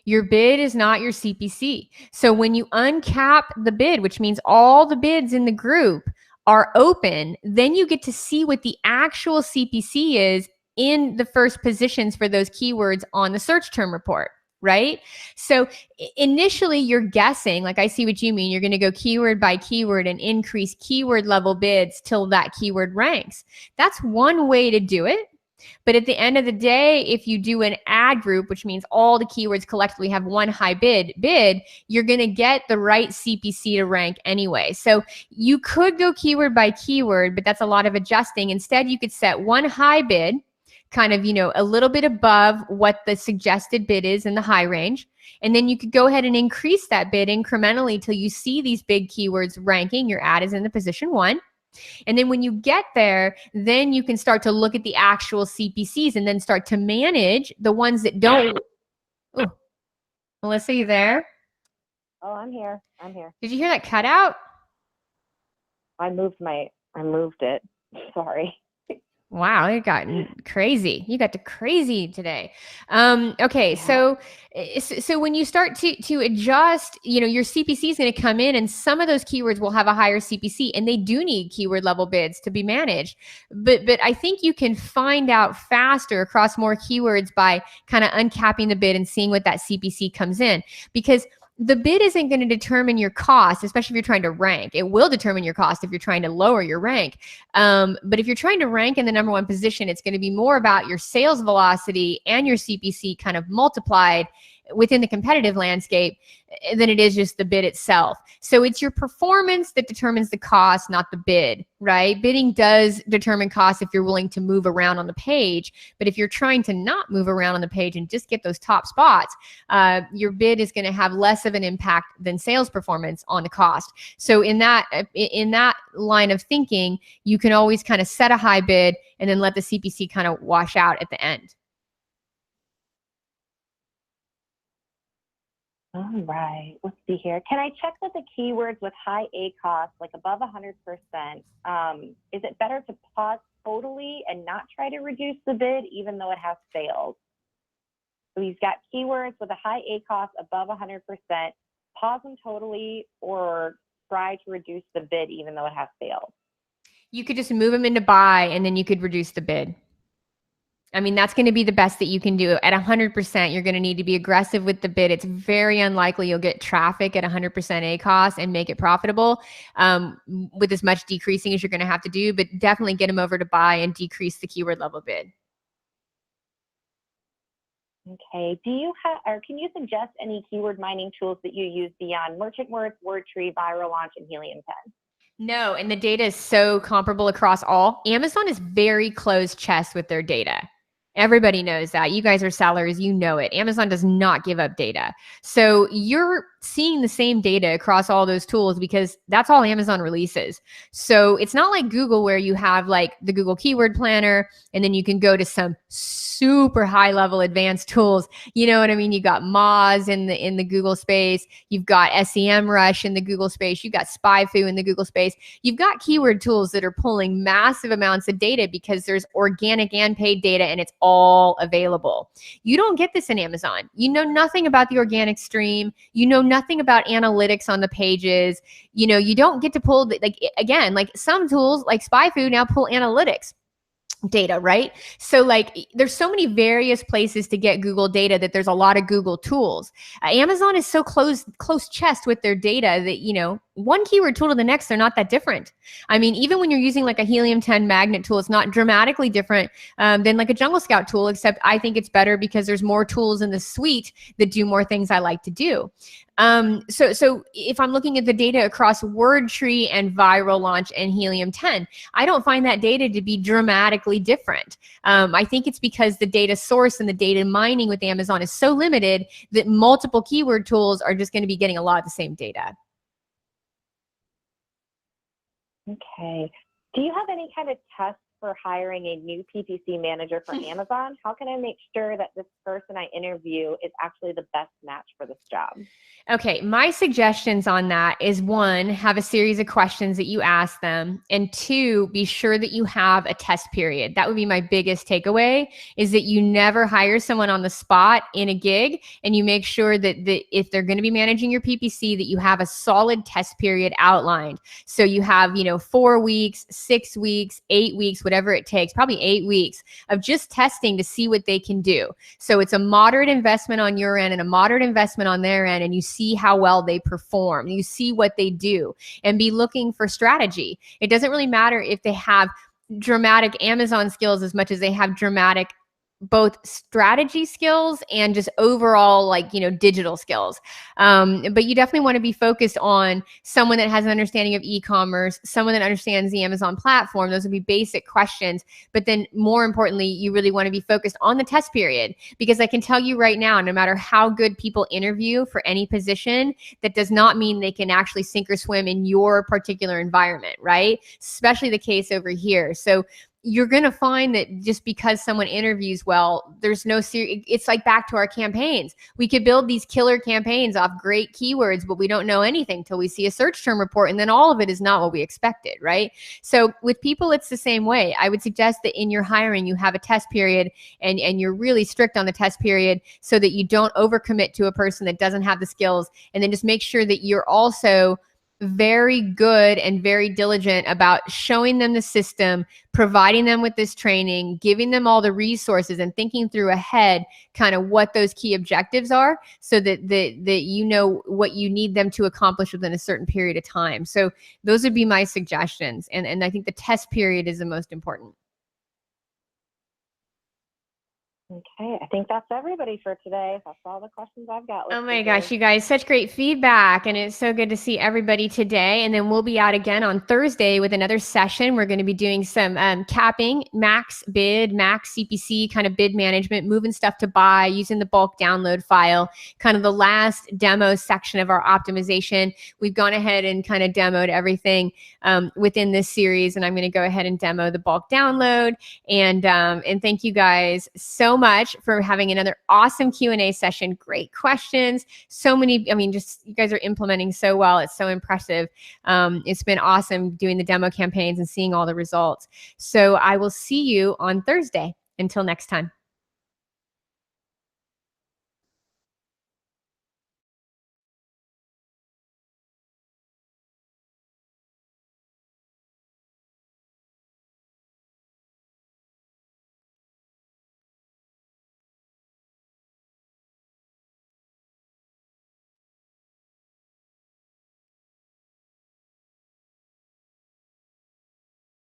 Your bid is not your CPC. So when you uncap the bid, which means all the bids in the group are open, then you get to see what the actual CPC is in the first positions for those keywords on the search term report, right? So initially you're guessing, like I see what you mean, you're going to go keyword by keyword and increase keyword level bids till that keyword ranks. That's one way to do it. But at the end of the day, if you do an ad group, which means all the keywords collectively have one high bid, you're going to get the right CPC to rank anyway. So you could go keyword by keyword, but that's a lot of adjusting. Instead, you could set one high bid, kind of, you know, a little bit above what the suggested bid is in the high range. And then you could go ahead and increase that bid incrementally till you see these big keywords ranking. Your ad is in the position 1. And then when you get there, then you can start to look at the actual CPCs and then start to manage the ones that don't. Ooh. Melissa, you there? Oh, I'm here. Did you hear that cutout? I moved it. Sorry. Wow, it got crazy. You got to crazy today. Okay, Yeah. so when you start to adjust, you know, your CPC is going to come in, and some of those keywords will have a higher CPC, and they do need keyword level bids to be managed. But I think you can find out faster across more keywords by kind of uncapping the bid and seeing what that CPC comes in, because the bid isn't going to determine your cost, especially if you're trying to rank. It will determine your cost if you're trying to lower your rank. But if you're trying to rank in the number 1 position, it's going to be more about your sales velocity and your CPC kind of multiplied within the competitive landscape than it is just the bid itself. So it's your performance that determines the cost, not the bid, right? Bidding does determine cost if you're willing to move around on the page. But if you're trying to not move around on the page and just get those top spots, your bid is going to have less of an impact than sales performance on the cost. So in that line of thinking, you can always kind of set a high bid and then let the CPC kind of wash out at the end. All right, let's see here. Can I check that the keywords with high ACoS, like above 100%, is it better to pause totally and not try to reduce the bid even though it has sales? So he's got keywords with a high ACoS above 100%, pause them totally or try to reduce the bid even though it has sales. You could just move them into buy, and then you could reduce the bid. I mean, that's going to be the best that you can do. At 100%, you're going to need to be aggressive with the bid. It's very unlikely you'll get traffic at 100% ACoS and make it profitable with as much decreasing as you're going to have to do, but definitely get them over to buy and decrease the keyword level bid. Okay. Do you have, or can you suggest any keyword mining tools that you use beyond Merchant Words, WordTree, Viral Launch, and Helium 10? No, and the data is so comparable across all. Amazon is very closed chest with their data. Everybody knows that. You guys are sellers, you know it. Amazon does not give up data. So you're seeing the same data across all those tools because that's all Amazon releases. So it's not like Google where you have like the Google Keyword Planner and then you can go to some super high level advanced tools. You know what I mean? You got Moz in the Google space. You've got SEMrush in the Google space. You've got SpyFu in the Google space. You've got keyword tools that are pulling massive amounts of data because there's organic and paid data and it's all available. You don't get this in Amazon. You know nothing about the organic stream. You know nothing about analytics on the pages. You know, you don't get to pull like some tools like SpyFu now pull analytics data, right? So like there's so many various places to get Google data that there's a lot of Google tools. Amazon is so close chest with their data that, you know, one keyword tool to the next, they're not that different. I mean, even when you're using like a Helium 10 magnet tool, it's not dramatically different than like a Jungle Scout tool, except I think it's better because there's more tools in the suite that do more things I like to do. So if I'm looking at the data across WordTree and Viral Launch and Helium 10, I don't find that data to be dramatically different. I think it's because the data source and the data mining with Amazon is so limited that multiple keyword tools are just going to be getting a lot of the same data. Okay. Do you have any kind of test for hiring a new PPC manager for Amazon? How can I make sure that this person I interview is actually the best match for this job? Okay, my suggestions on that is one, have a series of questions that you ask them, and two, be sure that you have a test period. That would be my biggest takeaway, is that you never hire someone on the spot in a gig, and you make sure that if they're going to be managing your PPC, that you have a solid test period outlined. So you have, 4 weeks, 6 weeks, 8 weeks, whatever it takes, probably 8 weeks of just testing to see what they can do. So it's a moderate investment on your end and a moderate investment on their end, and you see how well they perform. You see what they do and be looking for strategy. It doesn't really matter if they have dramatic Amazon skills as much as they have dramatic both strategy skills and just overall digital skills. But you definitely want to be focused on someone that has an understanding of e-commerce, someone that understands the Amazon platform. Those would be basic questions. But then more importantly, you really want to be focused on the test period, because I can tell you right now, no matter how good people interview for any position, that does not mean they can actually sink or swim in your particular environment, right? Especially the case over here. So you're going to find that just because someone interviews well, there's no it's like back to our campaigns. We could build these killer campaigns off great keywords, but we don't know anything till we see a search term report. And then all of it is not what we expected, right? So with people, it's the same way. I would suggest that in your hiring, you have a test period and you're really strict on the test period so that you don't overcommit to a person that doesn't have the skills. And then just make sure that you're also very good and very diligent about showing them the system, providing them with this training, giving them all the resources, and thinking through ahead kind of what those key objectives are, so that you know what you need them to accomplish within a certain period of time. So those would be my suggestions. And I think the test period is the most important. Okay, I think that's everybody for today. That's all the questions I've got. Oh my gosh, you guys, such great feedback. And it's so good to see everybody today. And then we'll be out again on Thursday with another session. We're going to be doing some capping, max bid, max CPC kind of bid management, moving stuff to buy, using the bulk download file, kind of the last demo section of our optimization. We've gone ahead and kind of demoed everything within this series. And I'm going to go ahead and demo the bulk download. And thank you guys so much for having another awesome Q&A session. Great questions. So many, just you guys are implementing so well. It's so impressive. It's been awesome doing the demo campaigns and seeing all the results. So I will see you on Thursday. Until next time.